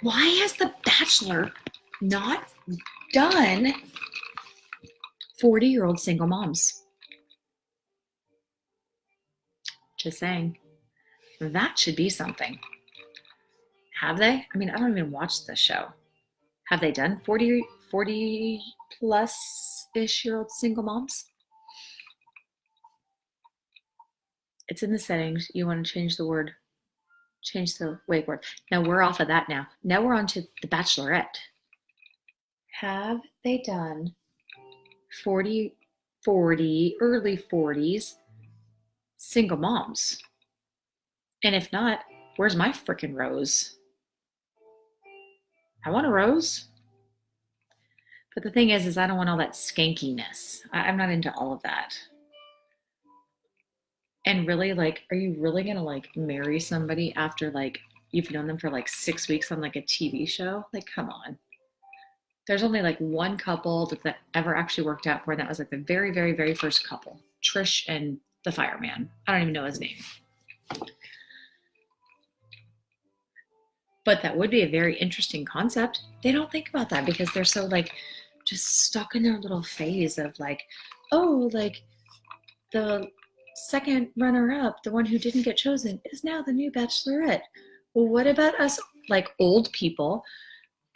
Speaker 1: Why has The Bachelor not done 40-year-old single moms? Just saying. That should be something. Have they? I mean, I don't even watch the show. Have they done 40 plus-ish year old single moms? It's in the settings. You want to change the word. Change the wake word. Now we're off of that now. Now we're on to The Bachelorette. Have they done 40, early 40s single moms? And if not, where's my frickin' rose? I want a rose. But the thing is I don't want all that skankiness. I'm not into all of that. And really, like, are you really gonna like marry somebody after like you've known them for like 6 weeks on like a TV show? Like, come on. There's only like one couple that ever actually worked out for, and that was like the very, very, very first couple, Trish and the fireman. I don't even know his name. But that would be a very interesting concept. They don't think about that because they're so like just stuck in their little phase of like, oh, like the second runner-up, the one who didn't get chosen, is now the new Bachelorette. Well, what about us like old people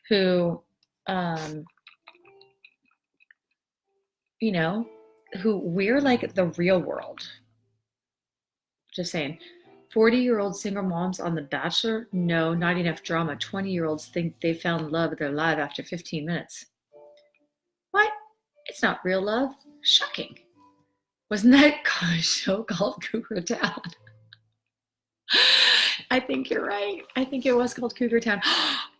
Speaker 1: who, you know, who we're like the real world? Just saying. 40-year-old single moms on The Bachelor? No, not enough drama. 20-year-olds think they found love of their life after 15 minutes. What? It's not real love? Shocking. Wasn't that a show called Cougar Town? I think you're right. I think it was called Cougar Town.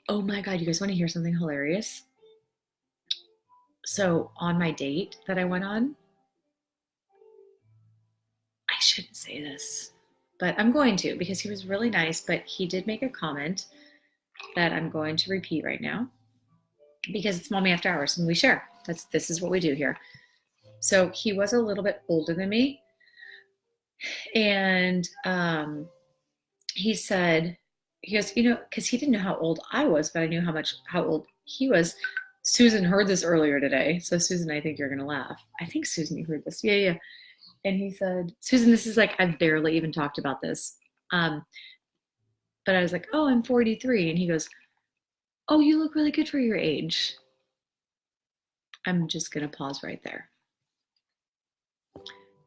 Speaker 1: Oh my God, you guys want to hear something hilarious? So on my date that I went on, I shouldn't say this, but I'm going to because he was really nice, but he did make a comment that I'm going to repeat right now because it's Mommy After Hours and we share. This is what we do here. So he was a little bit older than me. And he said, he goes, you know, because he didn't know how old I was, but I knew how old he was. Susan heard this earlier today. So Susan, I think you're going to laugh. I think Susan, you heard this. Yeah. And he said, Susan, this is like, I've barely even talked about this. But I was like, oh, I'm 43. And he goes, oh, you look really good for your age. I'm just going to pause right there.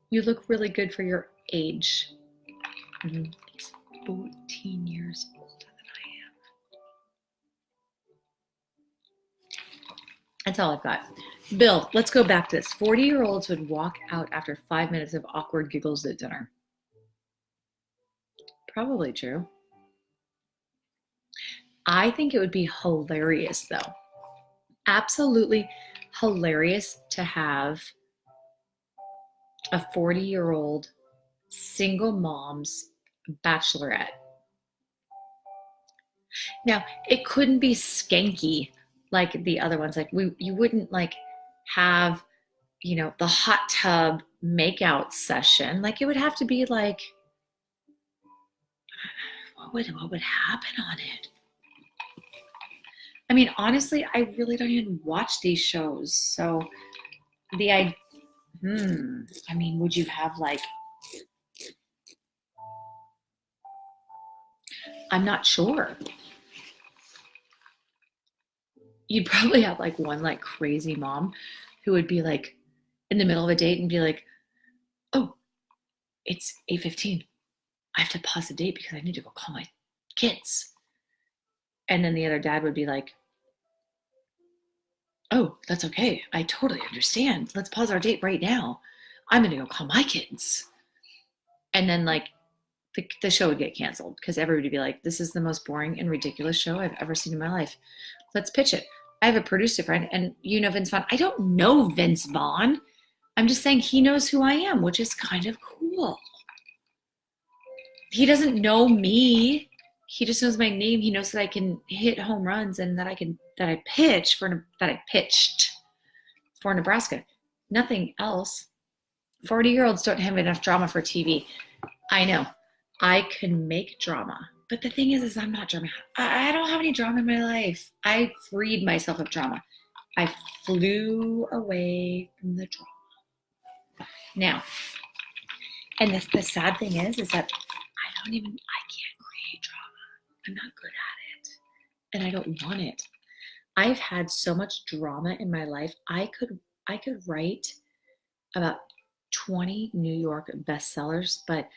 Speaker 1: You look really good for your age. He's 14 years older than I am. That's all I've got. Bill, let's go back to this. 40-year-olds would walk out after 5 minutes of awkward giggles at dinner. Probably true. I think it would be hilarious, though. Absolutely hilarious to have a 40-year-old single mom's bachelorette. Now, it couldn't be skanky like the other ones. Like you wouldn't like have, you know, the hot tub makeout session. Like it would have to be like, what would happen on it? I mean, honestly, I really don't even watch these shows. So I mean, would you have like, I'm not sure. You'd probably have like one like crazy mom who would be like in the middle of a date and be like, oh, it's 8:15. I have to pause the date because I need to go call my kids. And then the other dad would be like, oh, that's okay. I totally understand. Let's pause our date right now. I'm going to go call my kids. And then like the show would get canceled because everybody would be like, this is the most boring and ridiculous show I've ever seen in my life. Let's pitch it. I have a producer friend and you know Vince Vaughn. I don't know Vince Vaughn. I'm just saying he knows who I am, which is kind of cool. cool. He doesn't know me. He just knows my name. He knows that I can hit home runs and that I pitched for Nebraska. Nothing else. 40-year-olds don't have enough drama for TV. I know. I can make drama. But the thing is I'm not drama. I don't have any drama in my life. I freed myself of drama. I flew away from the drama. Now, and the sad thing is that I can't create drama. I'm not good at it. And I don't want it. I've had so much drama in my life. I could write about 20 New York bestsellers, but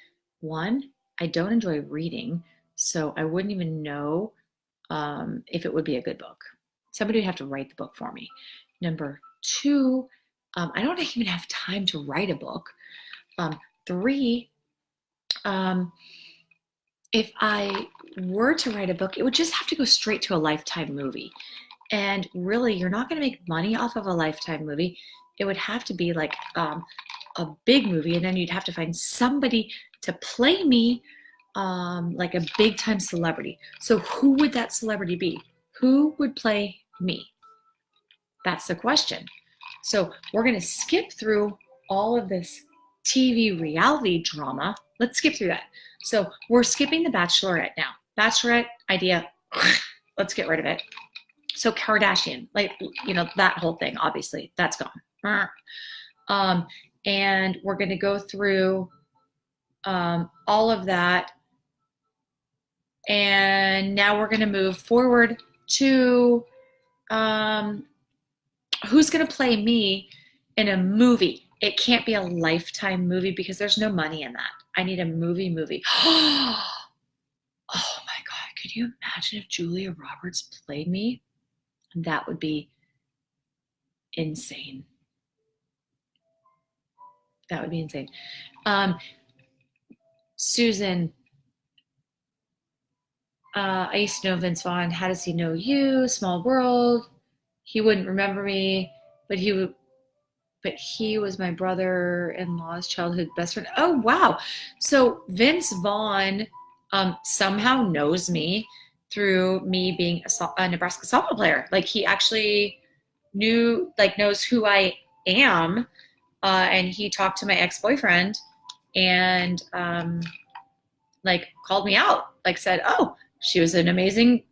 Speaker 1: one, I don't enjoy reading, so I wouldn't even know if it would be a good book. Somebody would have to write the book for me. Number two, I don't even have time to write a book. Three, if I were to write a book, it would just have to go straight to a Lifetime movie. And really, you're not going to make money off of a Lifetime movie. It would have to be like a big movie, and then you'd have to find somebody to play me like a big time celebrity. So who would that celebrity be? Who would play me? That's the question. So we're going to skip through all of this TV reality drama. Let's skip through that. So we're skipping the Bachelorette now. Bachelorette idea, let's get rid of it. So Kardashian, like, that whole thing, obviously, that's gone. And we're going to go through all of that. And now we're going to move forward to who's going to play me in a movie. It can't be a Lifetime movie because there's no money in that. I need a movie. Oh my God. Could you imagine if Julia Roberts played me? That would be insane. That would be insane. Susan, I used to know Vince Vaughn. How does he know you? Small world. He wouldn't remember me, but he was my brother-in-law's childhood best friend. Oh, wow. So Vince Vaughn somehow knows me through me being a Nebraska softball player. Like, he actually knows who I am. And he talked to my ex-boyfriend and called me out, said, oh, she was an amazing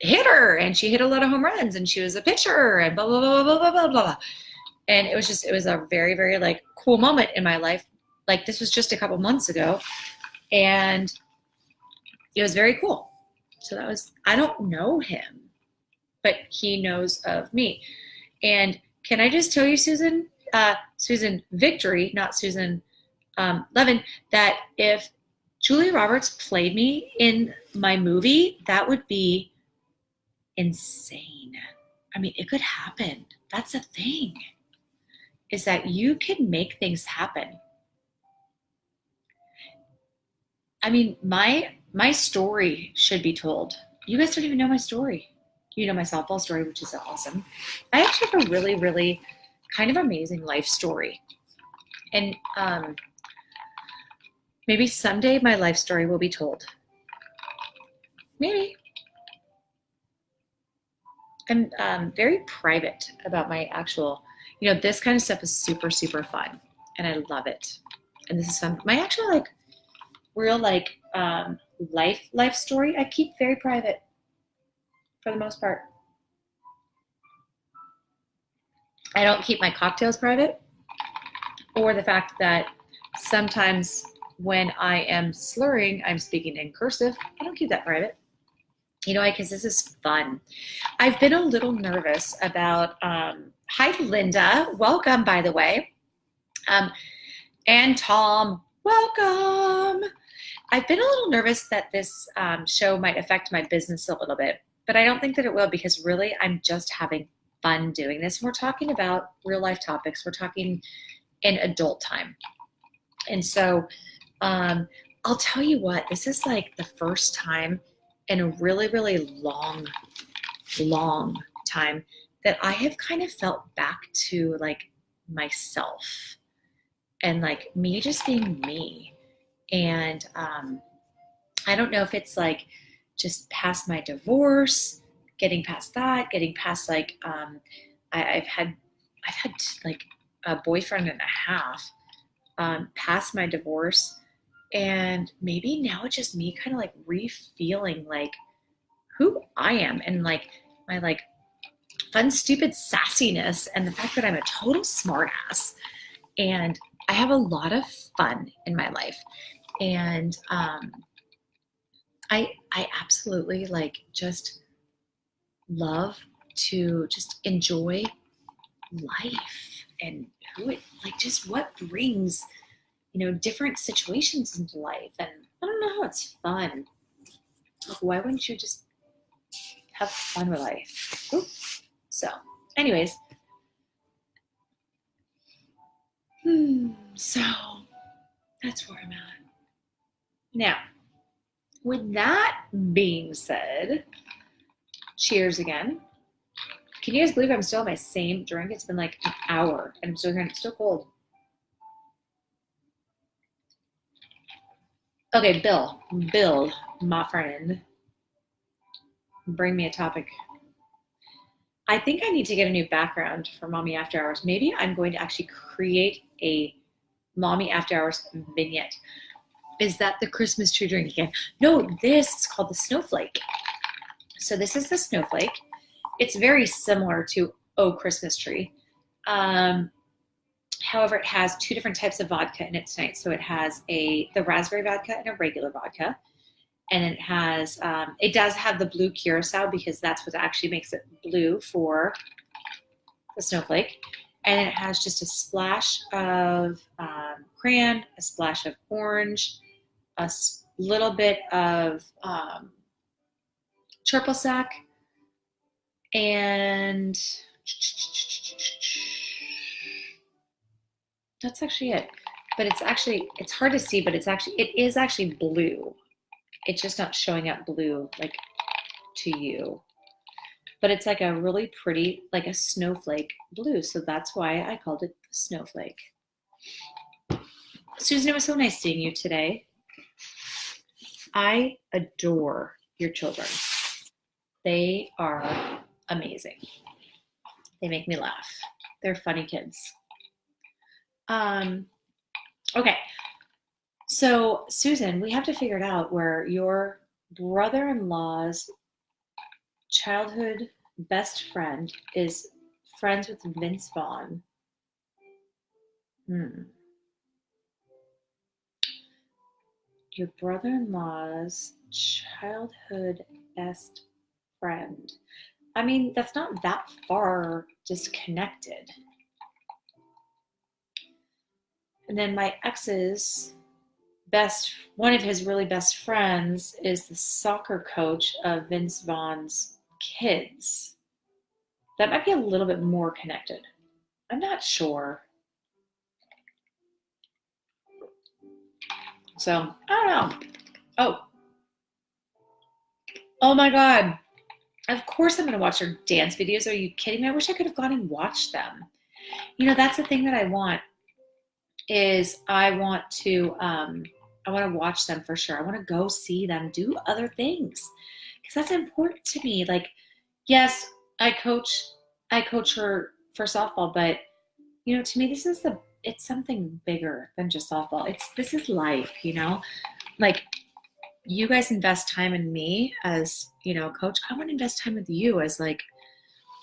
Speaker 1: hitter and she hit a lot of home runs and she was a pitcher and blah, blah, blah, blah, blah, blah, blah. And it was a very, very cool moment in my life. This was just a couple months ago and it was very cool. So I don't know him, but he knows of me. And can I just tell you, Susan Victory, not Susan Levin, that if Julia Roberts played me in my movie, that would be insane. I mean, it could happen. That's a thing, is that you can make things happen. I mean, my story should be told. You guys don't even know my story. You know my softball story, which is awesome. I actually have a really, really kind of amazing life story. And maybe someday my life story will be told. Maybe. I'm very private about my actual, this kind of stuff is super, super fun. And I love it. And this is fun. My actual real life story, I keep very private for the most part. I don't keep my cocktails private, or the fact that sometimes when I am slurring, I'm speaking in cursive. I don't keep that private. Because this is fun. I've been a little nervous about, hi, Linda. Welcome, by the way. And Tom, welcome. I've been a little nervous that this show might affect my business a little bit, but I don't think that it will, because really I'm just having fun doing this. We're talking about real life topics. We're talking in adult time. And so I'll tell you what, this is the first time in a really, really long time that I have kind of felt back to myself. and like me just being me. And I don't know if it's like just past my divorce, getting past that, getting past like I've had like a boyfriend and a half past my divorce, and maybe now it's just me kind of like re-feeling like who I am and like my like fun, stupid sassiness, and the fact that I'm a total smartass, and I have a lot of fun in my life, and I absolutely like just love to just enjoy life and who it like just what brings different situations into life, and I don't know, it's fun. Like, why wouldn't you just have fun with life? Ooh. So anyways, so that's where I'm at now. With that being said, cheers again. Can you guys believe I'm still on my same drink? It's been like an hour and I'm still here and it's still cold. Okay, Bill, my friend, bring me a topic. I think I need to get a new background for Mommy After Hours. Maybe I'm going to actually create a Mommy After Hours vignette. Is that the Christmas tree drink again? No, this is called the Snowflake. So this is the Snowflake. It's very similar to Oh Christmas Tree. However, it has two different types of vodka in it tonight. So it has the raspberry vodka and a regular vodka. And it has, it does have the blue curacao because that's what actually makes it blue for the Snowflake. And it has just a splash of crayon, a splash of orange, a little bit of triple sec, and that's actually it. But it's hard to see, but it is actually blue. It's just not showing up blue like to you. But it's like a really pretty, like a snowflake blue. So that's why I called it Snowflake. Susan, it was so nice seeing you today. I adore your children. They are amazing. They make me laugh. They're funny kids. Okay. So, Susan, we have to figure it out where your brother-in-law's childhood best friend is friends with Vince Vaughn. Your brother-in-law's childhood best friend. I mean, that's not that far disconnected. And then my ex's one of his really best friends is the soccer coach of Vince Vaughn's kids. That might be a little bit more connected. I'm not sure. So, I don't know. Oh my God. Of course I'm going to watch their dance videos. Are you kidding me? I wish I could have gone and watched them. That's the thing that I want is I want to watch them for sure. I want to go see them do other things because that's important to me. Like, yes, I coach her for softball, but to me, it's something bigger than just softball. This is life, like you guys invest time in me as, coach. I want to invest time with you as like,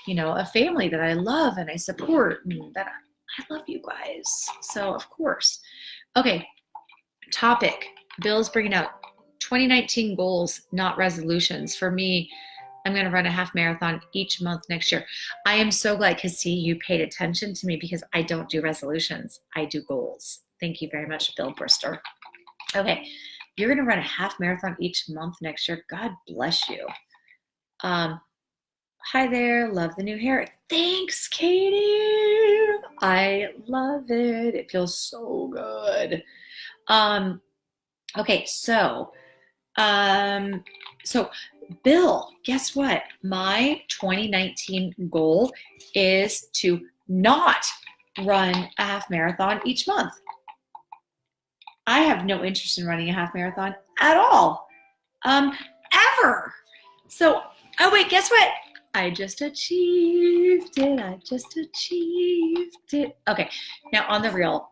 Speaker 1: a family that I love and I support and that I love you guys. So of course. Okay. Topic. Bill's bringing out 2019 goals, not resolutions. For me, I'm going to run a half marathon each month next year. I am so glad because see, you paid attention to me because I don't do resolutions. I do goals. Thank you very much, Bill Brister. Okay. You're going to run a half marathon each month next year. God bless you. Hi there. Love the new hair. Thanks, Katie. I love it. It feels so good. Okay. So Bill, guess what? My 2019 goal is to not run a half marathon each month. I have no interest in running a half marathon at all. Ever. So, oh wait, guess what? I just achieved it. I just achieved it. Okay, now on the reel,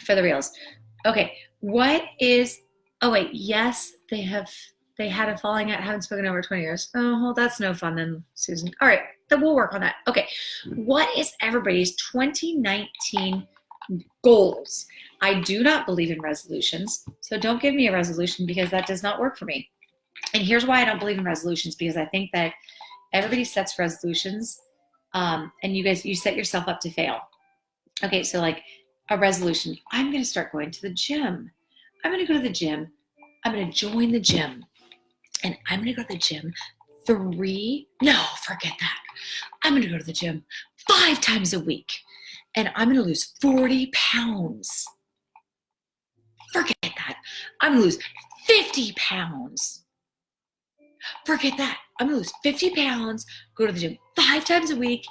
Speaker 1: for the reels. Okay, what is, oh wait, yes, they had a falling out, haven't spoken over 20 years. Oh, well, that's no fun then, Susan. All right, then we'll work on that. Okay, what is everybody's 2019 goals? I do not believe in resolutions, so don't give me a resolution because that does not work for me. And here's why I don't believe in resolutions, because I think that everybody sets resolutions, and you set yourself up to fail. Okay, so like a resolution, I'm going to start going to the gym. I'm going to go to the gym. I'm going to join the gym. And I'm going to go to the gym forget that. I'm going to go to the gym 5 times a week. And I'm going to lose 40 pounds. Forget that. I'm going to lose 50 pounds. Forget that. I'm going to lose 50 pounds, go to the gym 5 times a week,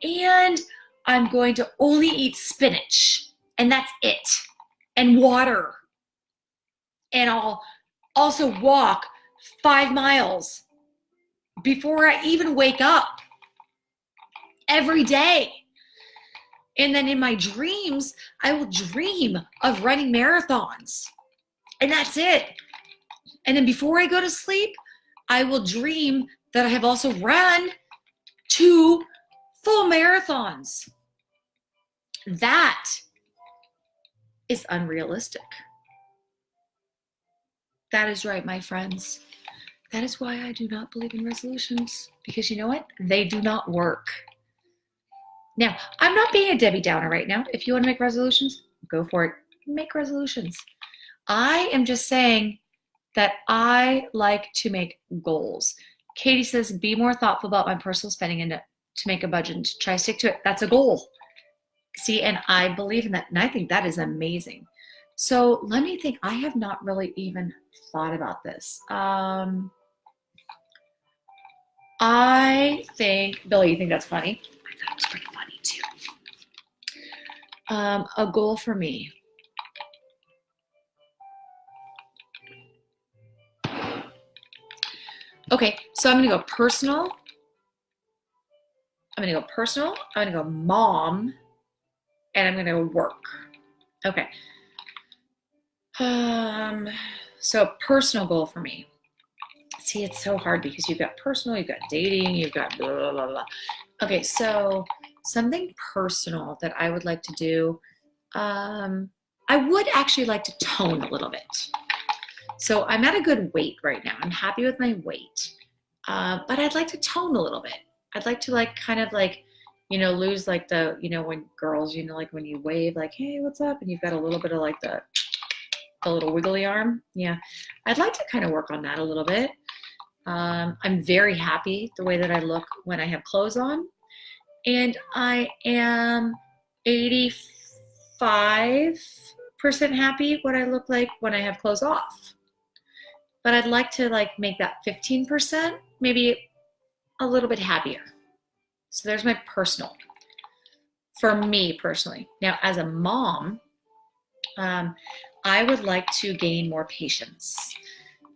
Speaker 1: and I'm going to only eat spinach. And that's it. And water. And I'll also walk 5 miles before I even wake up every day. And then in my dreams, I will dream of running marathons. And that's it. And then before I go to sleep, I will dream that I have also run 2 full marathons. That is unrealistic. That is right, my friends. That is why I do not believe in resolutions, because you know what? They do not work. Now, I'm not being a Debbie Downer right now. If you want to make resolutions, go for it. Make resolutions. I am just saying that I like to make goals. Katie says, be more thoughtful about my personal spending and to make a budget and to try to stick to it. That's a goal. See, and I believe in that. And I think that is amazing. So let me think. I have not really even thought about this. I think, Billy, you think that's funny? I thought it was pretty funny too. A goal for me. Okay, so I'm going to go personal. I'm going to go personal. I'm going to go mom. And I'm going to go work. Okay. So a personal goal for me. See, it's so hard because you've got personal, you've got dating, you've got blah, blah, blah, blah. Okay, so something personal that I would like to do. I would actually like to tone a little bit. So I'm at a good weight right now. I'm happy with my weight. But I'd like to tone a little bit. I'd like to lose like the, when girls, like when you wave like, hey, what's up? And you've got a little bit of like the little wiggly arm. Yeah. I'd like to kind of work on that a little bit. I'm very happy the way that I look when I have clothes on. And I am 85% happy what I look like when I have clothes off. But I'd like to make that 15%, maybe a little bit happier. So there's my personal, for me personally. Now, as a mom, I would like to gain more patience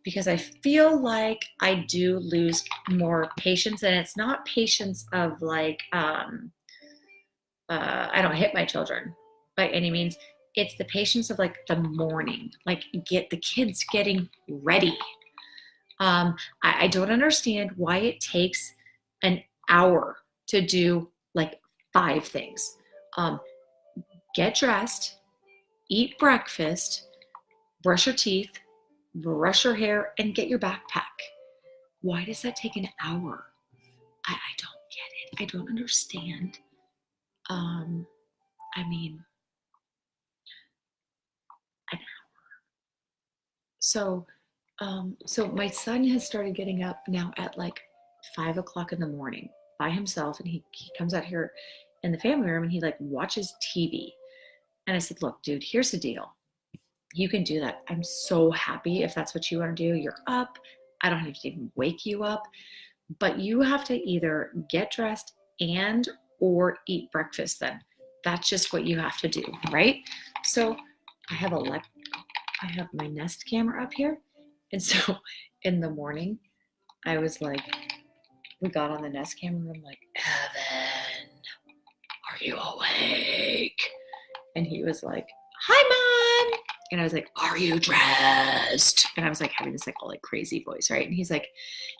Speaker 1: because I feel like I do lose more patience, and it's not patience of I don't hit my children by any means. It's the patience of the morning, get the kids getting ready. I don't understand why it takes an hour to do 5 things. Get dressed, eat breakfast, brush your teeth, brush your hair, and get your backpack. Why does that take an hour? I don't get it. I don't understand. An hour. So my son has started getting up now at 5 o'clock in the morning by himself, and he comes out here in the family room and he watches TV. And I said, look, dude, here's the deal. You can do that. I'm so happy if that's what you want to do. You're up. I don't have to even wake you up, but you have to either get dressed or eat breakfast then. That's just what you have to do, right? So I have I have my Nest camera up here. And so in the morning, I was like, we got on the Nest camera and I'm like, Evan, are you awake? And he was like, hi, Mom. And I was like, are you dressed? And I was like having this like all like crazy voice, right? And he's like,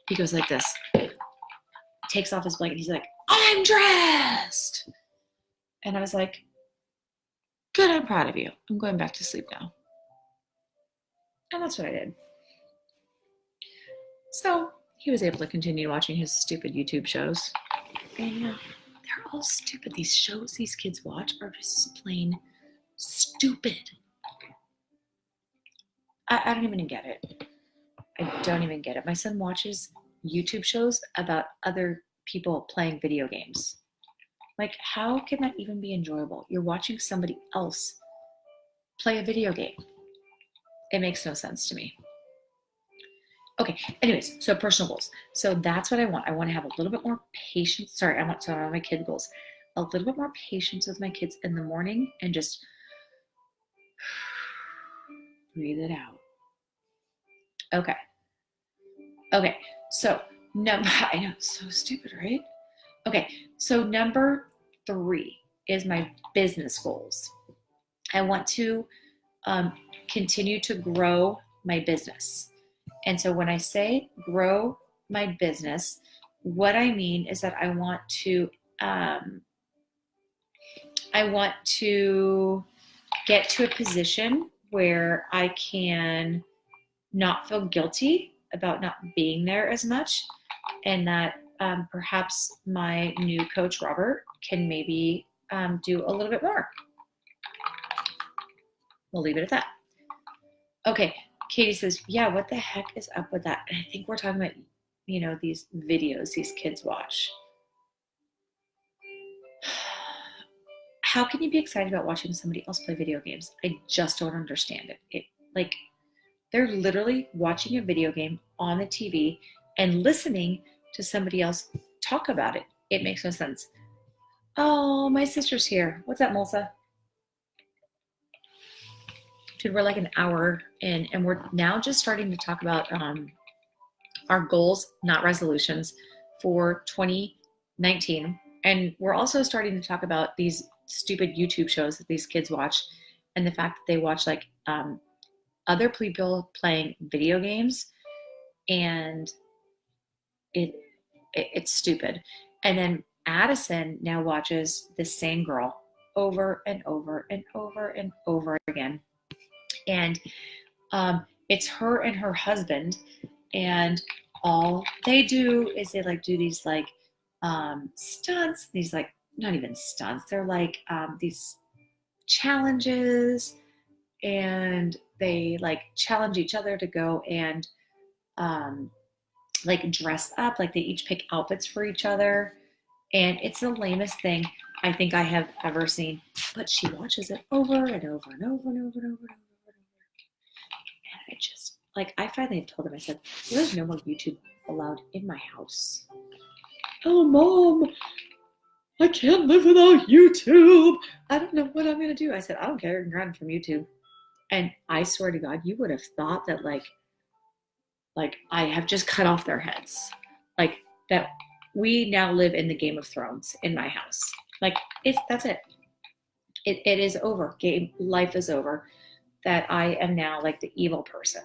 Speaker 1: he goes like this, takes off his blanket. He's like, I'm dressed. And I was like, good, I'm proud of you. I'm going back to sleep now. And that's what I did. So he was able to continue watching his stupid YouTube shows. And they're all stupid. These shows these kids watch are just plain stupid. I don't even get it. I don't even get it. My son watches YouTube shows about other people playing video games. Like, how can that even be enjoyable? You're watching somebody else play a video game. It makes no sense to me. Okay, anyways, so personal goals. So that's what I want. I want to have a little bit more patience. I want my kid goals. A little bit more patience with my kids in the morning and just breathe it out. Okay, so I know, it's so stupid, right? Okay, so number 3 is my business goals. I want to continue to grow my business. And so when I say grow my business, what I mean is that I want to get to a position where I can not feel guilty about not being there as much, and that perhaps my new coach, Robert, can maybe do a little bit more. We'll leave it at that. Okay, Katie says, yeah, what the heck is up with that? And I think we're talking about, these videos these kids watch. How can you be excited about watching somebody else play video games? I just don't understand it. They're literally watching a video game on the TV and listening to somebody else talk about it. It makes no sense. Oh, my sister's here. What's up, Melissa? Dude, we're like an hour in, and we're now just starting to talk about our goals, not resolutions, for 2019. And we're also starting to talk about these stupid YouTube shows that these kids watch, and the fact that they watch like other people playing video games, and it's stupid. And then Addison now watches the same girl over and over and over and over again. And it's her and her husband, and all they do is they like do these like stunts, these like not even stunts, they're like these challenges, and they like challenge each other to go and like dress up, like they each pick outfits for each other, and it's the lamest thing I think I have ever seen, but she watches it over and over and over and over and over and over. And I just, like, I finally told him, I said, there's no more YouTube allowed in my house. Oh, Mom, I can't live without YouTube. I don't know what I'm going to do. I said, I don't care. You're grinding from YouTube. And I swear to God, you would have thought that, like I have just cut off their heads. Like, that we now live in the Game of Thrones in my house. Like, that's it. It is over. Life is over. That I am now like the evil person.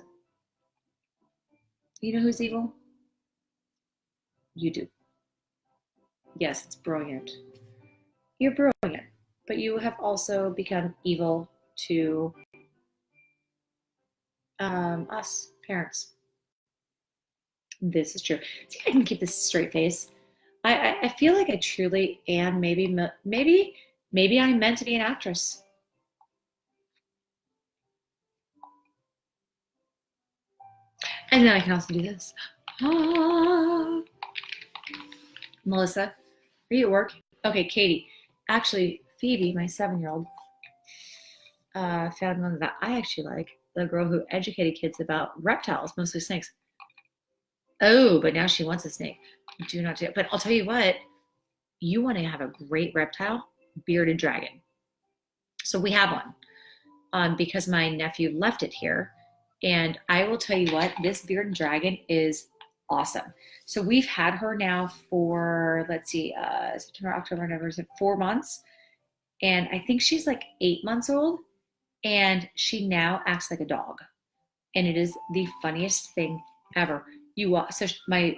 Speaker 1: You know who's evil? You do. Yes, it's brilliant. You're brilliant, but you have also become evil to us, parents. This is true. See, I can keep this straight face. I feel like I truly am. Maybe I'm meant to be an actress. And then I can also do this. Ah. Melissa, are you at work? Okay, Katie. Actually, Phoebe, my 7-year-old, found one that I actually like. The girl who educated kids about reptiles, mostly snakes. Oh, but now she wants a snake. Do not do it. But I'll tell you what, you want to have a great reptile, bearded dragon. So we have one. because my nephew left it here. And I will tell you what, this bearded dragon is awesome. So we've had her now for, let's see, September, October, November, 4 months. And I think she's like 8 months old. And she now acts like a dog. And it is the funniest thing ever. So my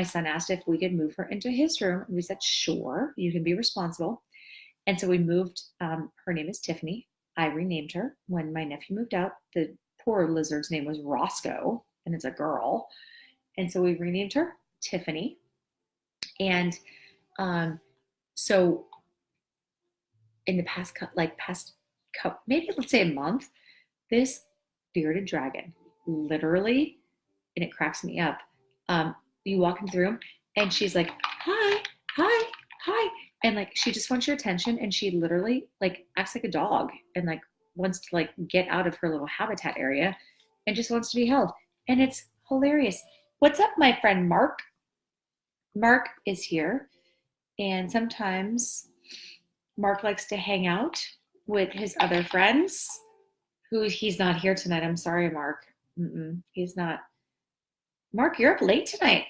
Speaker 1: son asked if we could move her into his room. And we said, sure, you can be responsible. And so we moved, her name is Tiffany. I renamed her when my nephew moved out. The poor lizard's name was Roscoe, and it's a girl. And so we renamed her Tiffany. And so in the past maybe let's say a month, this bearded dragon literally, and it cracks me up. You walk into the room and she's like, hi, hi, hi. And like, she just wants your attention, and she literally like acts like a dog and like wants to like get out of her little habitat area and just wants to be held. And it's hilarious. What's up, my friend Mark? Mark is here. And sometimes Mark likes to hang out with his other friends he's not here tonight. I'm sorry, Mark. He's not. Mark, you're up late tonight.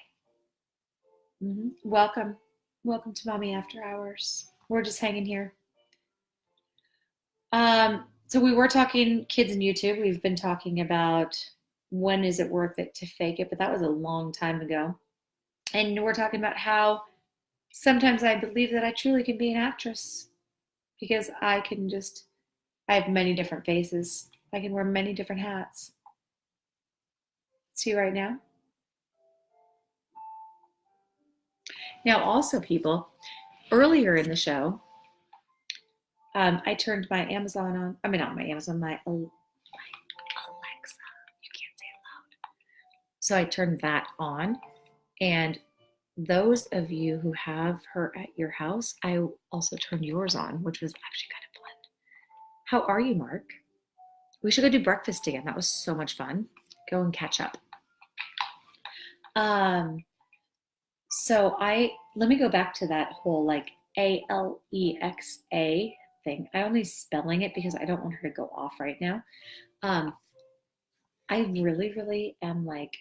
Speaker 1: Welcome. Welcome to Mommy After Hours. We're just hanging here. So we were talking kids and YouTube. We've been talking about when is it worth it to fake it, but that was a long time ago. And we're talking about how sometimes I believe that I truly can be an actress because I have many different faces. I can wear many different hats. See right now? Now, also, people, earlier in the show, I turned my Amazon on. I mean, not my Amazon, my Alexa. You can't say it loud. So I turned that on. And those of you who have her at your house, I also turned yours on, which was actually kind of fun. How are you, Mark? We should go do breakfast again. That was so much fun. Go and catch up. So let me go back to that whole like Alexa thing. I only spelling it because I don't want her to go off right now. I really, really am like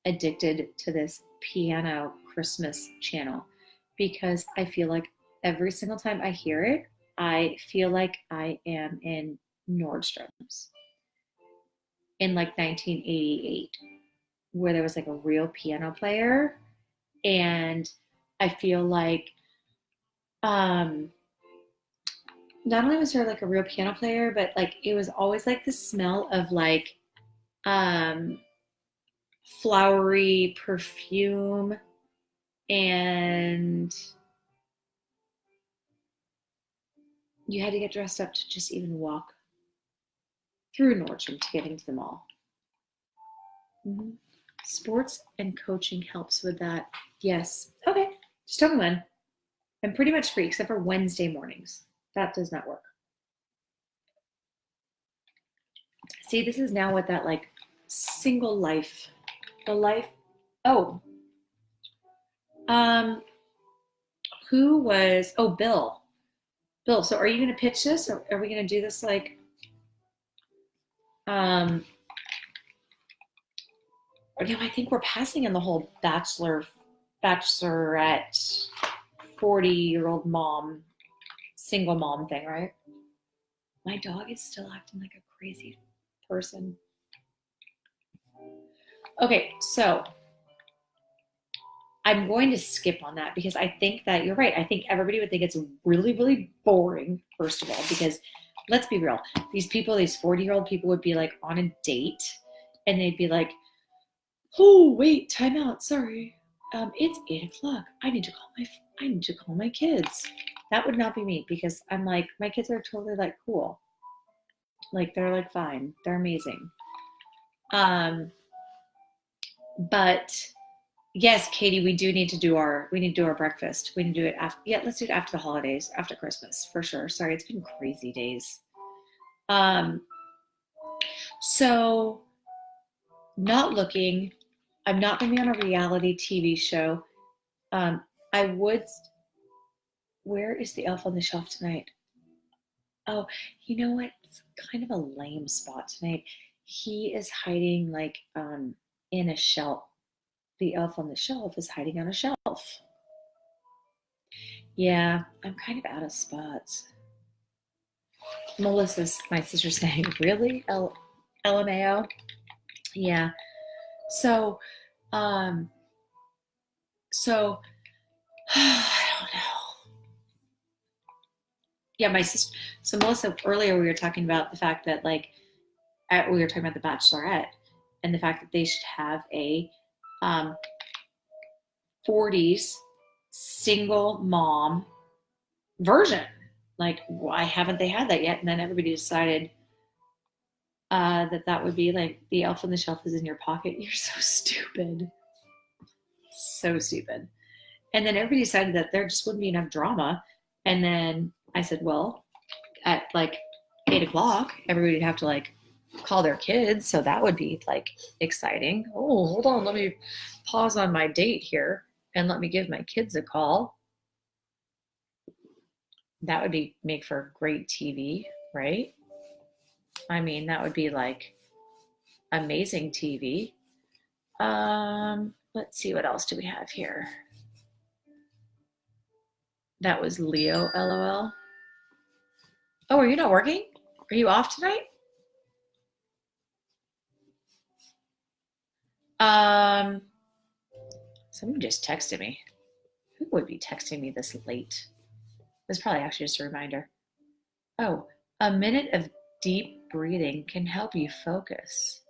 Speaker 1: addicted to this piano Christmas channel because I feel like every single time I hear it, I feel like I am in Nordstrom's in like 1988, where there was like a real piano player. And I feel like not only was there like a real piano player, but like it was always like the smell of like flowery perfume, and you had to get dressed up to just even walk through Nordstrom to get into the mall. Sports and coaching helps with that. Yes. Okay. Just tell me when. I'm pretty much free except for Wednesday mornings. That does not work. See, this is now what that like single life, the life. Oh. Who was, Bill. Bill, so are you going to pitch this, or are we going to do this like, I think we're passing in the whole bachelorette 40-year-old mom, single mom thing, right? My dog is still acting like a crazy person. Okay, so I'm going to skip on that because I think that you're right. I think everybody would think it's really, really boring, first of all, because let's be real. These 40-year-old people would be like on a date and they'd be like, oh, wait, time out. Sorry. It's 8:00. I need to call my kids. That would not be me because I'm like, my kids are totally like cool. Like they're like fine. They're amazing. But yes, Katie, we need to do our breakfast. We need to do it after, let's do it after the holidays, after Christmas for sure. Sorry, it's been crazy days. So I'm not going to be on a reality TV show. Where is the Elf on the Shelf tonight? Oh, you know what? It's kind of a lame spot tonight. He is hiding like in a shelf. The elf on the shelf is hiding on a shelf. Yeah, I'm kind of out of spots. Melissa's my sister saying, really? LMAO? Yeah. So, um, so I don't know. Yeah, my sister. So Melissa, earlier we were talking about the fact that we were talking about the Bachelorette and the fact that they should have a um, 40s single mom version. Like, why haven't they had that yet? And then everybody decided that would be like the elf on the shelf is in your pocket. You're so stupid. So stupid. And then everybody decided that there just wouldn't be enough drama. And then I said, well, at like 8 o'clock, everybody would have to like call their kids. So that would be like exciting. Oh, hold on. Let me pause on my date here and let me give my kids a call. That would be make for great TV, right? I mean, that would be like amazing TV. Let's see, what else do we have here? That was Leo, LOL. Oh, are you not working? Are you off tonight? Someone just texted me. Who would be texting me this late? It's probably actually just a reminder. Oh, a minute of deep breathing can help you focus.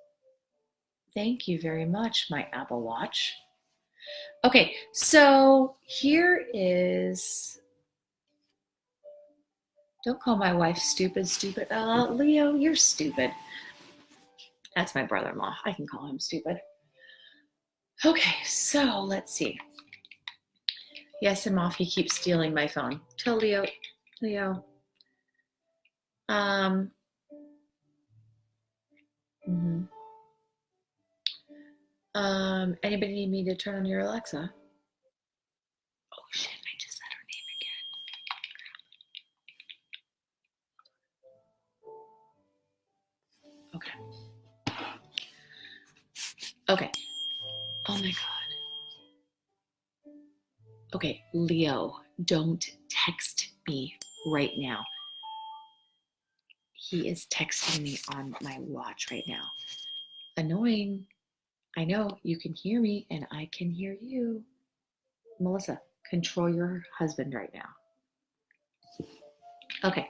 Speaker 1: Thank you very much, my Apple Watch. Okay, so here is. Don't call my wife stupid, stupid. Leo, you're stupid. That's my brother-in-law. I can call him stupid. Okay, so let's see. Yes, I'm off. He keeps stealing my phone. Tell Leo. Um. mhm. Anybody need me to turn on your Alexa? Oh shit! I just said her name again. Okay. Oh my god. Okay, Leo, don't text me right now. He is texting me on my watch right now. Annoying. I know you can hear me and I can hear you. Melissa, control your husband right now. Okay.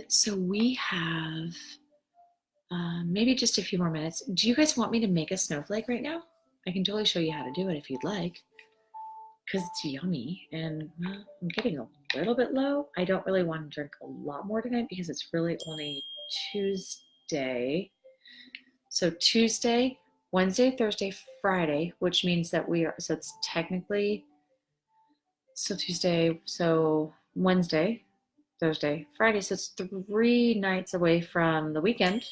Speaker 1: So we have maybe just a few more minutes. Do you guys want me to make a snowflake right now? I can totally show you how to do it if you'd like, because it's yummy and I'm getting a little bit low. I don't really want to drink a lot more tonight because it's really only Tuesday. So Tuesday, Wednesday, Thursday, Friday, which means that so it's technically, so Tuesday, so Wednesday, Thursday, Friday. So it's 3 nights away from the weekend.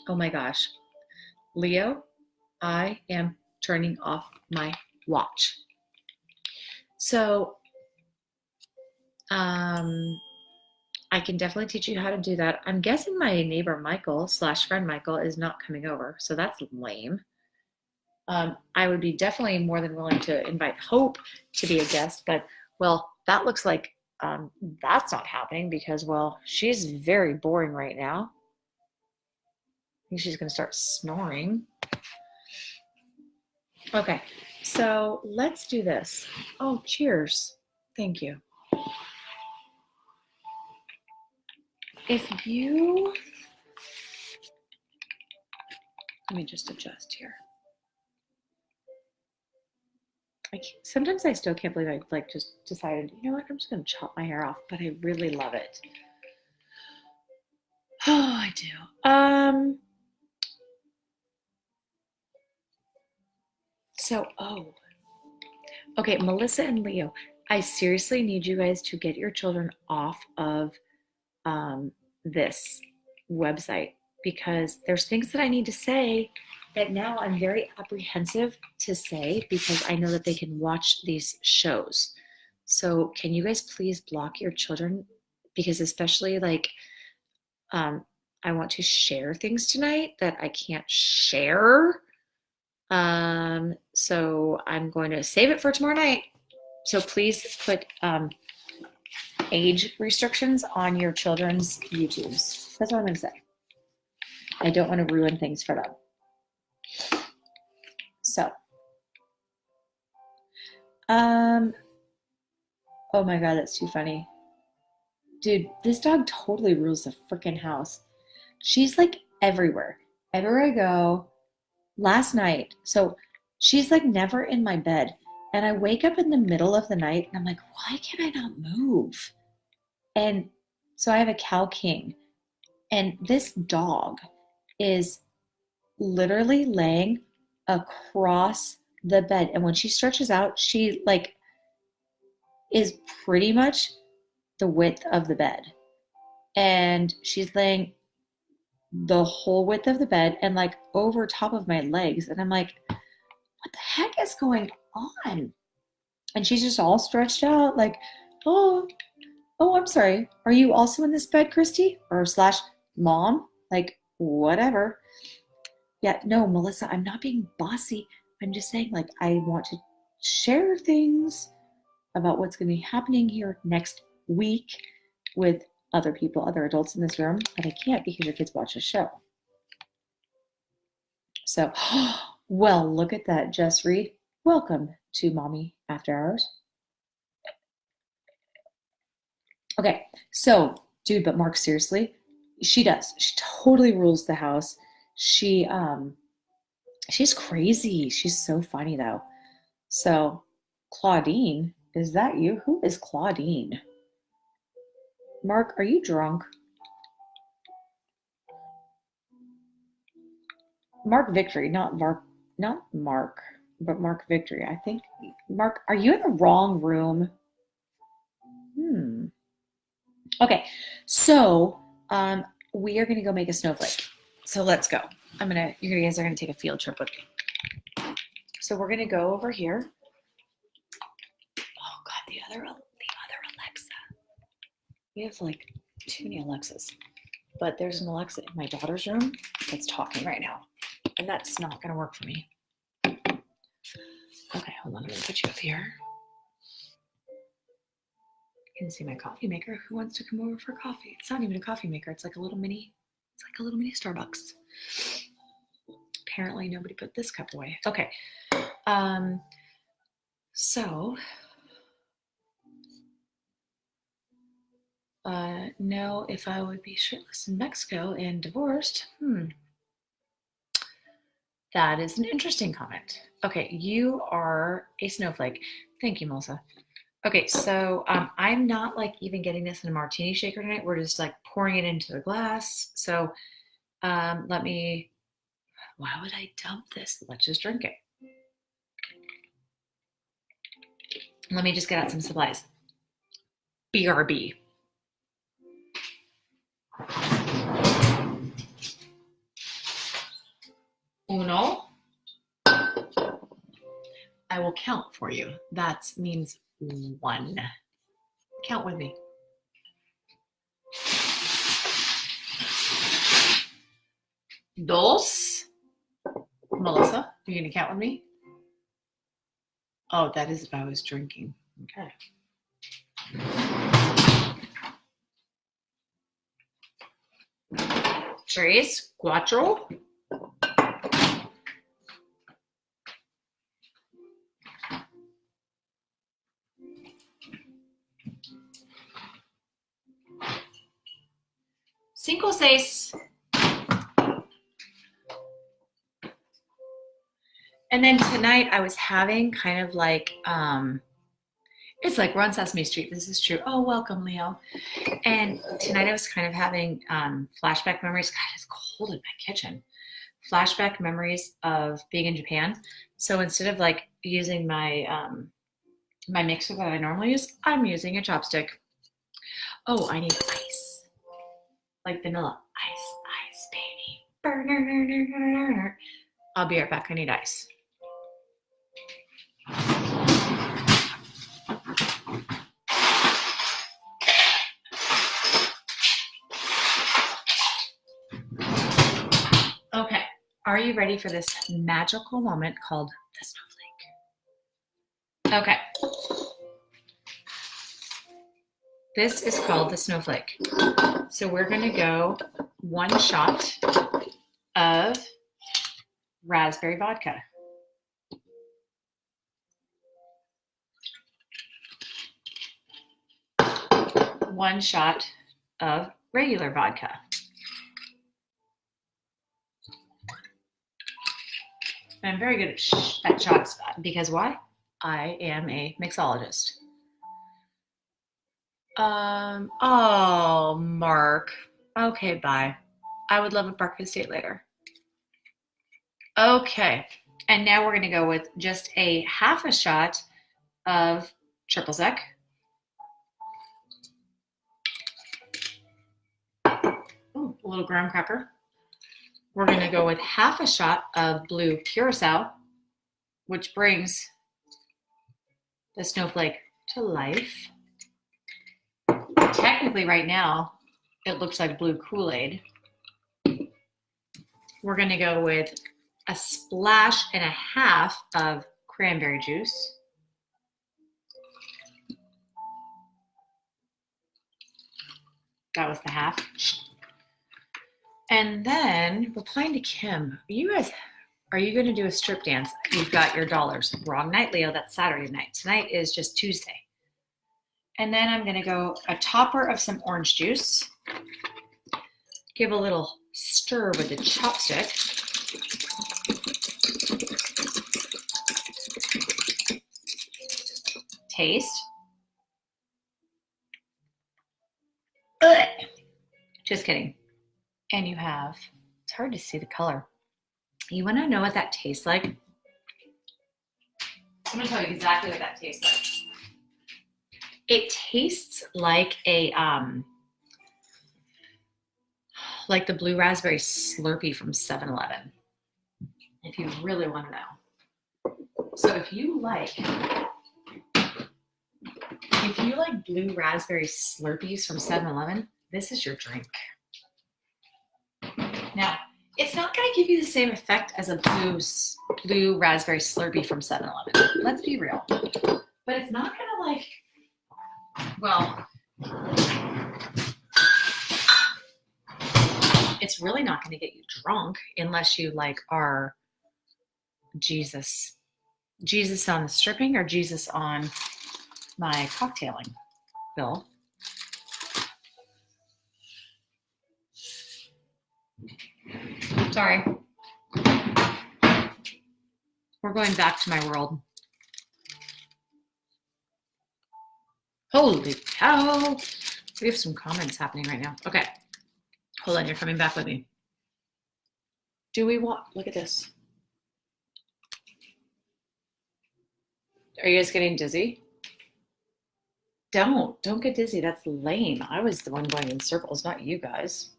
Speaker 1: Oh my gosh. Leo, I am turning off my watch. So, I can definitely teach you how to do that. I'm guessing my neighbor Michael / friend Michael is not coming over, so that's lame. I would be definitely more than willing to invite Hope to be a guest, but well, that looks like that's not happening because, well, she's very boring right now. I think she's going to start snoring. Okay, so let's do this. Oh, cheers. Thank you. If you, let me just adjust here. Sometimes I still can't believe I just decided, you know what, I'm just going to chop my hair off, but I really love it. Oh, I do. Okay, Melissa and Leo, I seriously need you guys to get your children off of this website because there's things that I need to say that now I'm very apprehensive to say because I know that they can watch these shows. So can you guys please block your children because especially like I want to share things tonight that I can't share. So I'm going to save it for tomorrow night. So please put age restrictions on your children's YouTubes. That's what I'm going to say. I don't want to ruin things for them. So, oh my God, that's too funny. Dude, this dog totally rules the freaking house. She's like everywhere. Everywhere I go. Last night, so she's like never in my bed. And I wake up in the middle of the night and I'm like, why can I not move? And so I have a Cow King. And this dog is literally laying across the bed. And when she stretches out, she like is pretty much the width of the bed. And she's laying the whole width of the bed and like over top of my legs. And I'm like, what the heck is going on? And she's just all stretched out like, oh, I'm sorry. Are you also in this bed, Christy? Or slash mom? Like, whatever. Yeah, no, Melissa, I'm not being bossy. I'm just saying, like, I want to share things about what's going to be happening here next week with other people, other adults in this room, but I can't because your kids watch the show. So, well, look at that, Jess Reed. Welcome to Mommy After Hours. Okay, so, dude, but Mark, seriously, she does. She totally rules the house. She's crazy. She's so funny, though. So, Claudine, is that you? Who is Claudine? Mark, are you drunk? Mark Victory, not Mark, but Mark Victory. I think, Mark, are you in the wrong room? Okay, so we are gonna go make a snowflake. So let's go. You guys are gonna take a field trip with me. So we're gonna go over here. Oh God, the other Alexa. We have like too many Alexas, but there's an Alexa in my daughter's room that's talking right now, and that's not gonna work for me. Okay, hold on, I'm gonna put you up here. You can see my coffee maker. Who wants to come over for coffee? It's not even a coffee maker. It's like a little mini Starbucks. Apparently nobody put this cup away. Okay. So know if I would be shirtless in Mexico and divorced. That is an interesting comment. Okay, you are a snowflake. Thank you, Melissa. Okay, so I'm not like even getting this in a martini shaker tonight. We're just like pouring it into the glass. So why would I dump this? Let's just drink it. Let me just get out some supplies. BRB. Uno. I will count for you. That means 1. Count with me. Dos. Melissa, are you gonna count with me? Oh, that is if I was drinking. Okay. 3, 4. 5, 6. And then tonight I was having kind of like, it's like we're on Sesame Street. This is true. Oh, welcome, Leo. And tonight I was kind of having flashback memories. God, it's cold in my kitchen. Flashback memories of being in Japan. So instead of like using my my mixer that I normally use, I'm using a chopstick. Oh, I need ice. Like vanilla. Ice, baby. Burner. I'll be right back. I need ice. Are you ready for this magical moment called the snowflake? Okay. This is called the snowflake. So we're going to go 1 shot of raspberry vodka. One shot of regular vodka. I'm very good at shots because why? I am a mixologist. Oh, Mark. Okay, bye. I would love a breakfast date later. Okay, and now we're gonna go with just a half a shot of triple sec. Ooh, a little graham cracker. We're gonna go with half a shot of blue curacao, which brings the snowflake to life. Technically right now, it looks like blue Kool-Aid. We're gonna go with a splash and a half of cranberry juice. That was the half. And then replying to Kim, are you going to do a strip dance? You've got your dollars. Wrong night, Leo. That's Saturday night. Tonight is just Tuesday. And then I'm going to go a topper of some orange juice. Give a little stir with the chopstick. Taste. Ugh. Just kidding. And you have, it's hard to see the color. You want to know what that tastes like? I'm going to tell you exactly what that tastes like. It tastes like like the blue raspberry Slurpee from 7-Eleven, if you really want to know. So if you like blue raspberry Slurpees from 7-Eleven, this is your drink. Now, it's not going to give you the same effect as a blue raspberry Slurpee from 7-Eleven. Let's be real. But it's not going to like, well, it's really not going to get you drunk unless you like are Jesus on the stripping or Jesus on my cocktailing, Bill. Sorry. We're going back to my world. Holy cow. We have some comments happening right now. Okay. Hold on, you're coming back with me. Do we want, look at this. Are you guys getting dizzy? Don't get dizzy. That's lame. I was the one going in circles, not you guys.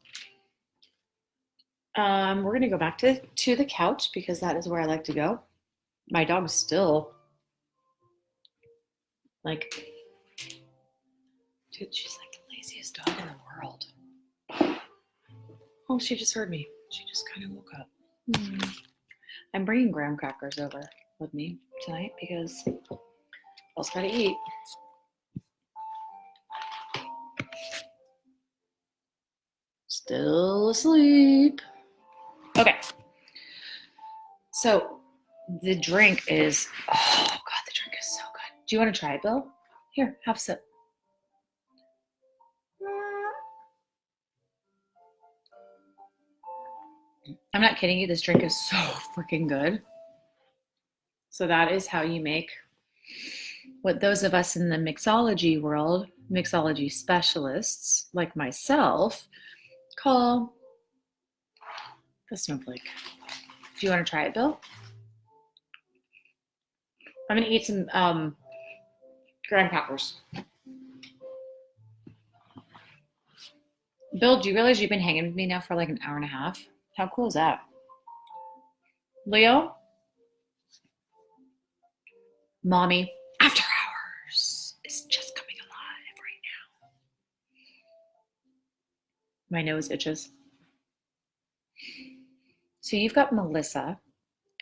Speaker 1: We're going to go back to the couch because that is where I like to go. My dog's still like, dude, she's like the laziest dog in the world. Oh, she just heard me. She just kind of woke up. I'm bringing graham crackers over with me tonight because I also got to eat. Still asleep. Okay. So the drink is, oh God, the drink is so good. Do you want to try it, Bill? Here, have a sip. I'm not kidding you. This drink is so freaking good. So that is how you make what those of us in the mixology world, mixology specialists like myself, call the snowflake. Do you want to try it, Bill? I'm going to eat some graham crackers. Bill, do you realize you've been hanging with me now for like an hour and a half? How cool is that? Leo? Mommy, after hours is just coming alive right now. My nose itches. So you've got Melissa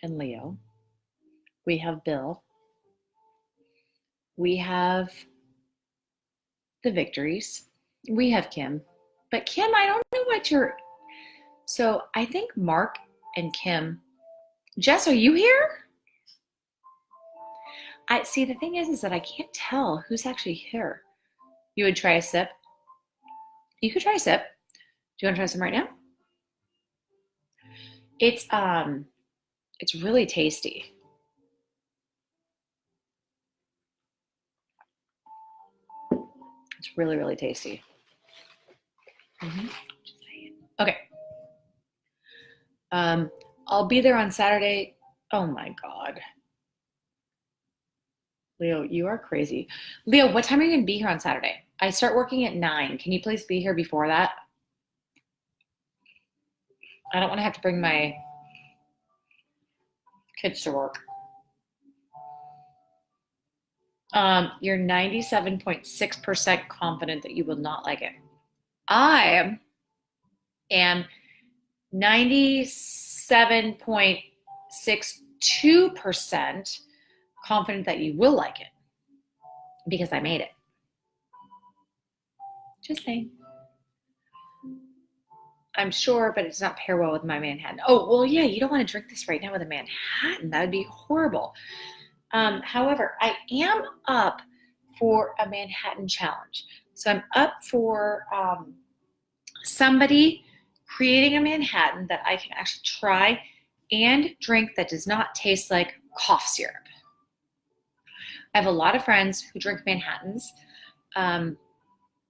Speaker 1: and Leo. We have Bill. We have the Victories. We have Kim. But Kim, I don't know what you're... So I think Mark and Kim... Jess, are you here? I see, the thing is that I can't tell who's actually here. You would try a sip? You could try a sip. Do you want to try some right now? It's really tasty. It's really, really tasty. Okay. I'll be there on Saturday. Oh my God. Leo, you are crazy. Leo, what time are you going to be here on Saturday? I start working at 9. Can you please be here before that? I don't want to have to bring my kids to work. You're 97.6% confident that you will not like it. I am 97.62% confident that you will like it because I made it. Just saying. I'm sure, but it does not pair well with my Manhattan. Oh, well, yeah, you don't want to drink this right now with a Manhattan. That would be horrible. However, I am up for a Manhattan challenge. So I'm up for somebody creating a Manhattan that I can actually try and drink that does not taste like cough syrup. I have a lot of friends who drink Manhattans,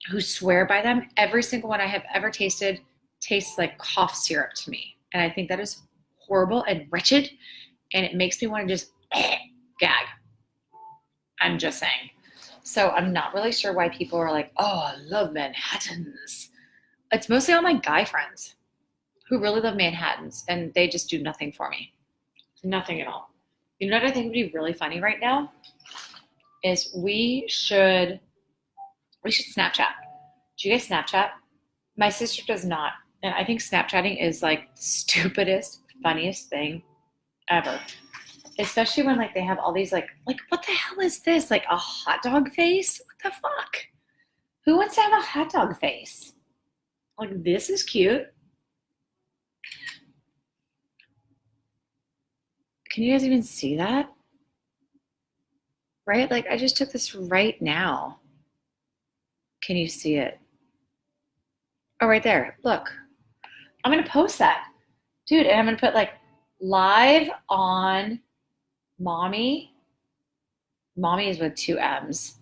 Speaker 1: who swear by them. Every single one I have ever tasted tastes like cough syrup to me. And I think that is horrible and wretched, and it makes me want to just gag. I'm just saying. So I'm not really sure why people are like, oh, I love Manhattans. It's mostly all my guy friends who really love Manhattans, and they just do nothing for me. Nothing at all. You know what I think would be really funny right now? Is we should Snapchat. Do you guys Snapchat? My sister does not. And I think Snapchatting is like the stupidest, funniest thing ever. Especially when like they have all these like what the hell is this? Like a hot dog face? What the fuck? Who wants to have a hot dog face? Like, this is cute. Can you guys even see that? Right? Like, I just took this right now. Can you see it? Oh, right there. Look. I'm going to post that. Dude, and I'm going to put like live on Mommy. Mommy is with 2 M's.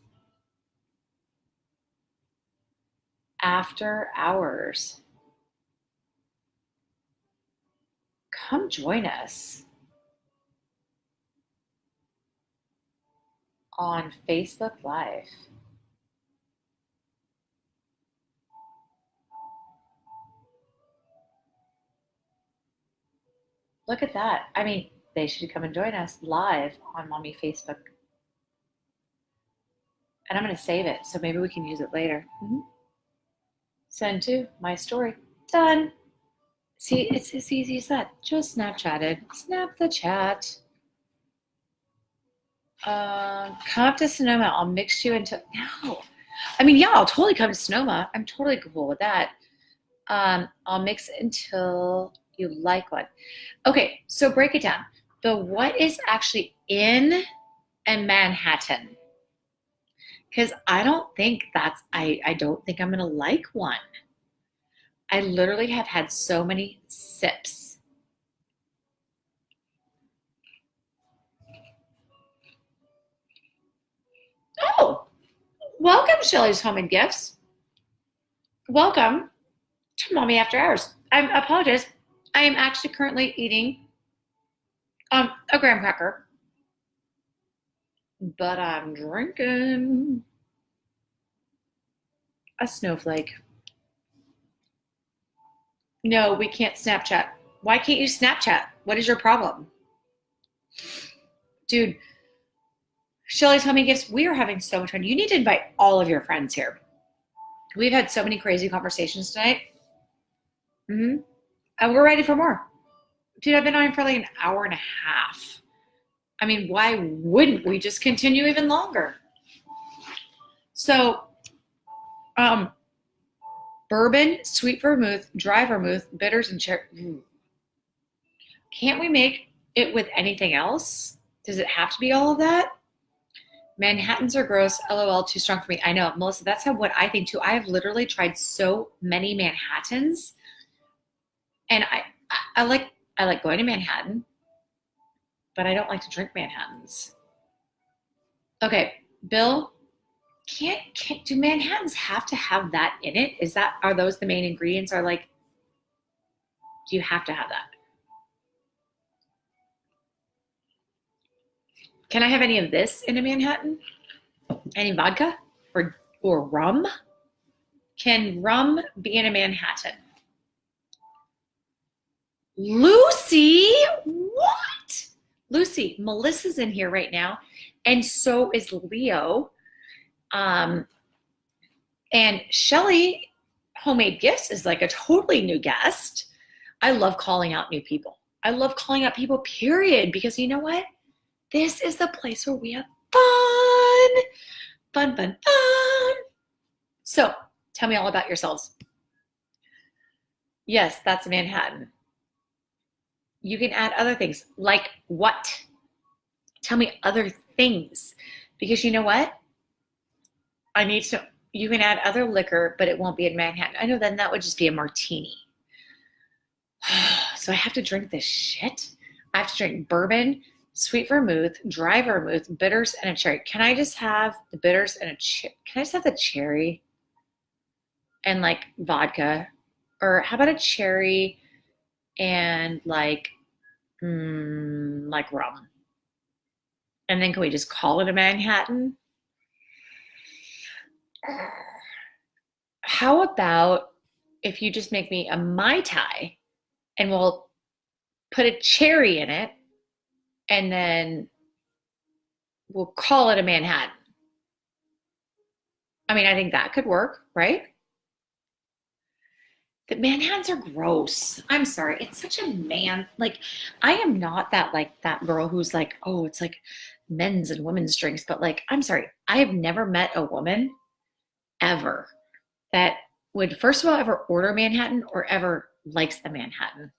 Speaker 1: After hours. Come join us on Facebook Live. Look at that. I mean, they should come and join us live on Mommy Facebook. And I'm going to save it, so maybe we can use it later. Send to my story. Done. See, it's as easy as that. Just Snapchatted. Snap the chat. Come up to Sonoma. I'll mix you into... No. I mean, yeah, I'll totally come to Sonoma. I'm totally cool with that. I'll mix it until you like one. Okay, so break it down. What is actually in a Manhattan? Because I don't think I don't think I'm going to like one. I literally have had so many sips. Oh, welcome, Shelly's Home and Gifts. Welcome to Mommy After Hours. I apologize. I am actually currently eating a graham cracker, but I'm drinking a Snowflake. No, we can't Snapchat. Why can't you Snapchat? What is your problem? Dude, Shelly's Home and Gifts, we are having so much fun. You need to invite all of your friends here. We've had so many crazy conversations tonight. And we're ready for more. Dude, I've been on for like an hour and a half. I mean, why wouldn't we just continue even longer? So, um, bourbon, sweet vermouth, dry vermouth, bitters, and cherry. Can't we make it with anything else? Does it have to be all of that? Manhattans are gross. LOL, too strong for me. I know, Melissa, that's what I think too. I have literally tried so many Manhattans, and I like going to Manhattan, but I don't like to drink Manhattans. Okay, Bill, can't do Manhattans have to have that in it? Are those the main ingredients? Are like, do you have to have that? Can I have any of this in a Manhattan? Any vodka or rum? Can rum be in a Manhattan? Lucy, what? Lucy, Melissa's in here right now, and so is Leo. And Shelly, Homemade Gifts, is like a totally new guest. I love calling out new people. I love calling out people, period, because you know what? This is the place where we have fun. Fun, fun, fun. So tell me all about yourselves. Yes, that's Manhattan. You can add other things. Like what? Tell me other things. Because you know what? You can add other liquor, but it won't be in Manhattan. I know, then that would just be a martini. So I have to drink this shit. I have to drink bourbon, sweet vermouth, dry vermouth, bitters, and a cherry. Can I just have the bitters and can I just have the cherry and like vodka? Or how about a cherry and like rum? And then can we just call it a Manhattan? How about if you just make me a Mai Tai and we'll put a cherry in it and then we'll call it a Manhattan? I mean, I think that could work, right? The Manhattans are gross. I'm sorry. It's such a man. Like, I am not that girl who's like, oh, it's like men's and women's drinks. But like, I'm sorry. I have never met a woman ever that would, first of all, ever order Manhattan or ever likes a Manhattan.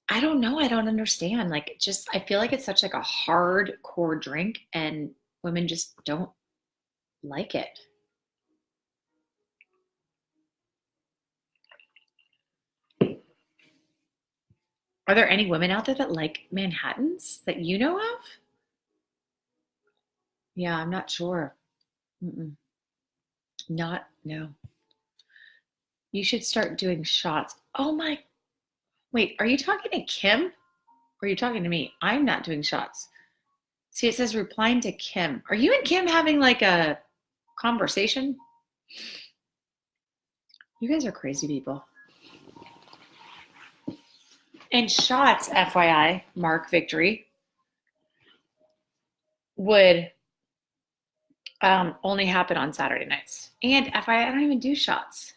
Speaker 1: I don't know. I don't understand. Like, I feel like it's such like a hardcore drink and women just don't like it. Are there any women out there that like Manhattans that you know of? Yeah, I'm not sure. No. You should start doing shots. Oh my, wait, are you talking to Kim? Or are you talking to me? I'm not doing shots. See, it says replying to Kim. Are you and Kim having like a conversation? You guys are crazy people. And shots, FYI, Mark Victory, would only happen on Saturday nights. And FYI, I don't even do shots.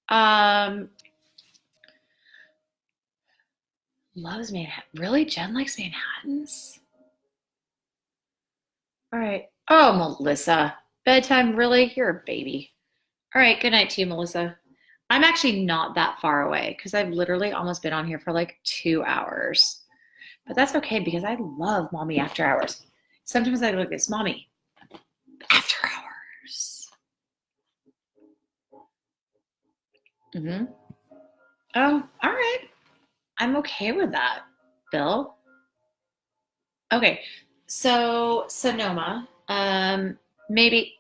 Speaker 1: Loves Manhattan. Really? Jen likes Manhattans? All right. Oh, Melissa. Bedtime, really? You're a baby. All right, good night to you, Melissa. I'm actually not that far away because I've literally almost been on here for like 2 hours. But that's okay because I love Mommy After Hours. Sometimes I look at this, Mommy After Hours. Oh, all right. I'm okay with that, Bill. Okay, so Sonoma, maybe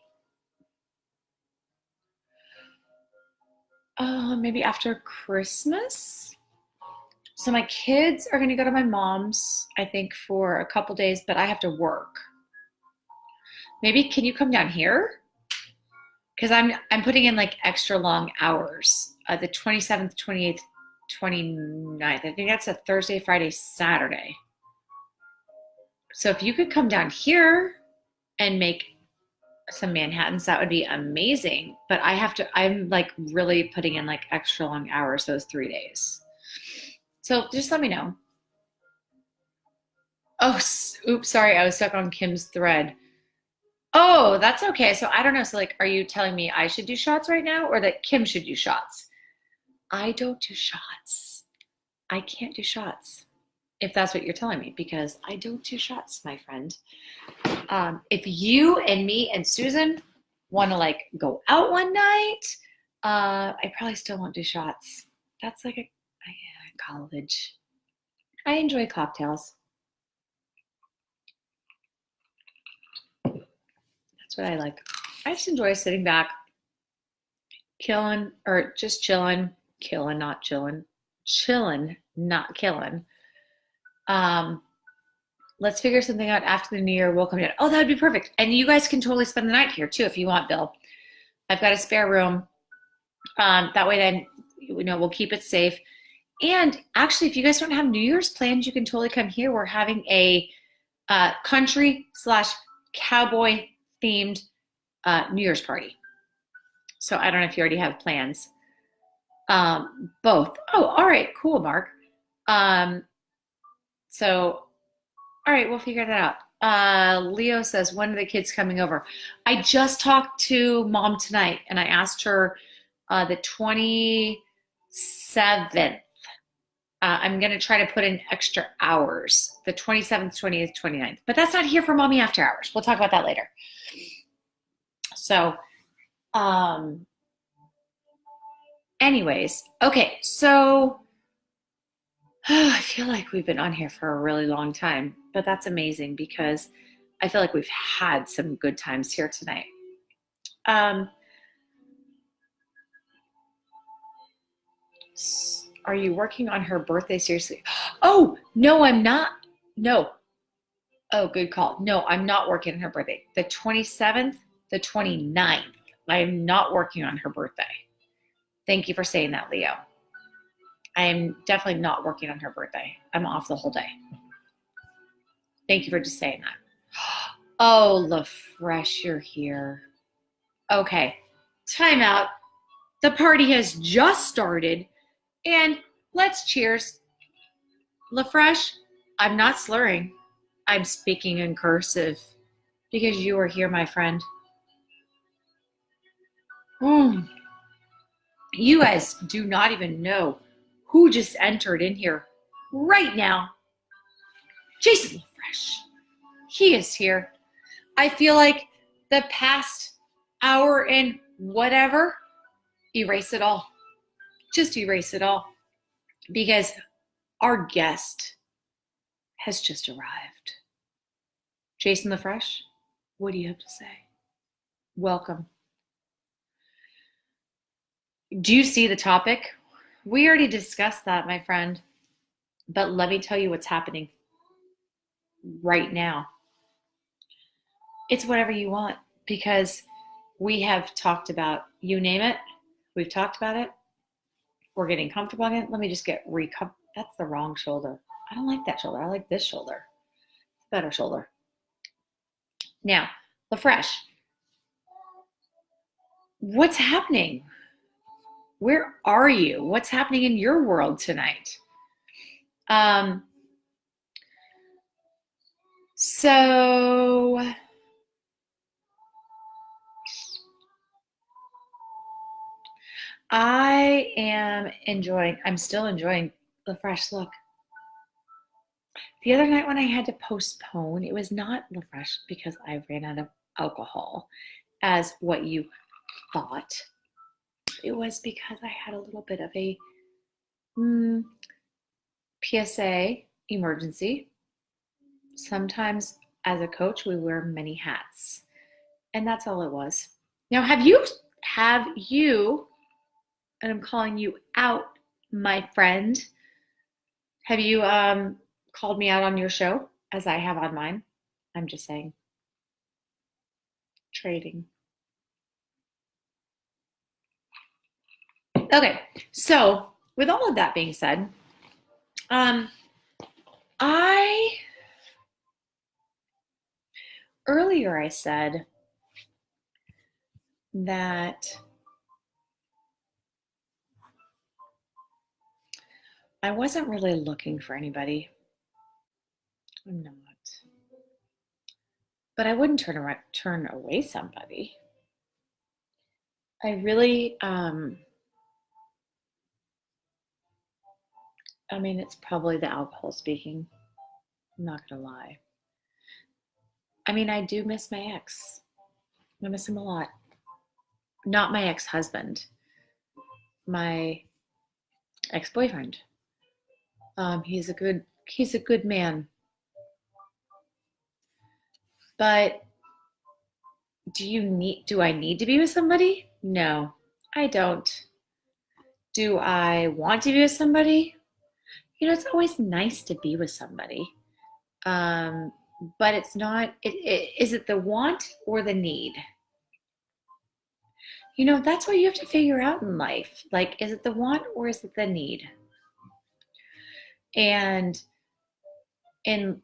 Speaker 1: after Christmas. So my kids are gonna go to my mom's, I think, for a couple days, but I have to work. Maybe can you come down here? Because I'm putting in like extra long hours. The 27th, 28th, 29th. I think that's a Thursday, Friday, Saturday. So if you could come down here and make some Manhattans, that would be amazing. But I'm like really putting in like extra long hours those 3 days. So just let me know. Oh, oops, sorry, I was stuck on Kim's thread. Oh, that's okay. So I don't know. So like, are you telling me I should do shots right now or that Kim should do shots? I don't do shots. I can't do shots if that's what you're telling me because I don't do shots, my friend. If you and me and Susan want to like go out one night, I probably still won't do shots. That's like a college. I enjoy cocktails. That's what I like. I just enjoy sitting back, killing, or just chilling, killing, not chilling, chilling, not killing. Um, let's figure something out after the new year. We'll come down. Oh, that would be perfect. And you guys can totally spend the night here too if you want, Bill. I've got a spare room. That way, then we'll keep it safe. And actually, if you guys don't have New Year's plans, you can totally come here. We're having a country/cowboy themed New Year's party. So I don't know if you already have plans. Both. Oh, all right, cool, Mark. So, all right, we'll figure that out. Leo says, when are the kids coming over? I just talked to mom tonight and I asked her the 27th. I'm going to try to put in extra hours, the 27th, 28th, 29th. But that's not here for mommy after hours. We'll talk about that later. So, anyways, okay. So, I feel like we've been on here for a really long time, but that's amazing because I feel like we've had some good times here tonight. Are you working on her birthday seriously? Oh, no, I'm not. No. Oh, good call. No, I'm not working on her birthday. The 27th, the 29th. I am not working on her birthday. Thank you for saying that, Leo. I am definitely not working on her birthday. I'm off the whole day. Thank you for just saying that. Oh, LaFresh, you're here. Okay, time out. The party has just started, and let's cheers. LaFresh, I'm not slurring. I'm speaking in cursive because you are here, my friend. You guys do not even know who just entered in here right now. Jason LaFresh. He is here. I feel like the past hour and whatever, erase it all. Just erase it all. Because our guest has just arrived. Jason LaFresh, what do you have to say? Welcome. Do you see the topic? We already discussed that, my friend. But let me tell you what's happening right now. It's whatever you want because we have talked about, you name it, we've talked about it. We're getting comfortable again. Let me just get that's the wrong shoulder. I don't like that shoulder. I like this shoulder. It's a better shoulder. Now, LaFresh, what's happening? Where are you? What's happening in your world tonight? So I'm still enjoying LaFresh. Look, the other night when I had to postpone, it was not LaFresh because I ran out of alcohol, as what you thought. It was because I had a little bit of a PSA emergency. Sometimes as a coach, we wear many hats. And that's all it was. Now, have you, and I'm calling you out, my friend, have you called me out on your show as I have on mine? I'm just saying. Trading. Okay, so with all of that being said, earlier I said that I wasn't really looking for anybody. I'm not. But I wouldn't turn away somebody. I really, I mean, it's probably the alcohol speaking. I'm not gonna lie. I mean, I do miss my ex. I miss him a lot. Not my ex-husband, my ex-boyfriend. He's a good man. But do I need to be with somebody? No, I don't. Do I want to be with somebody? It's always nice to be with somebody. Um, but it's not, is it the want or the need? That's what you have to figure out in life. Like, is it the want or is it the need? And in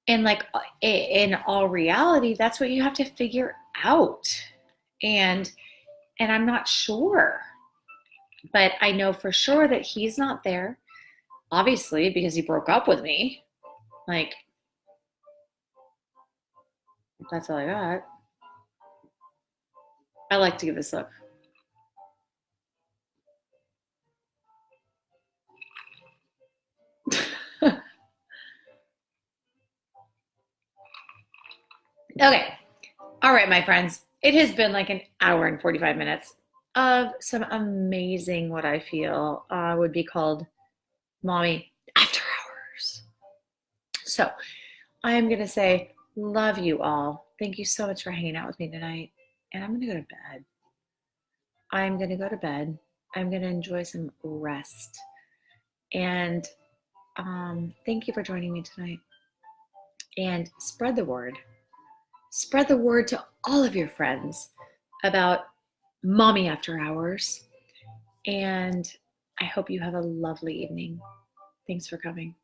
Speaker 1: like in all reality, that's what you have to figure out. And I'm not sure, but I know for sure that he's not there, obviously, because he broke up with me. Like, that's all I got. I like to give this look. Okay. All right, my friends. It has been like an hour and 45 minutes of some amazing, what I feel would be called mommy after hours. So I am going to say, love you all. Thank you so much for hanging out with me tonight. And I'm going to go to bed. I'm going to go to bed. I'm going to enjoy some rest. And thank you for joining me tonight. And spread the word. Spread the word to all of your friends about Mommy After Hours. And I hope you have a lovely evening. Thanks for coming.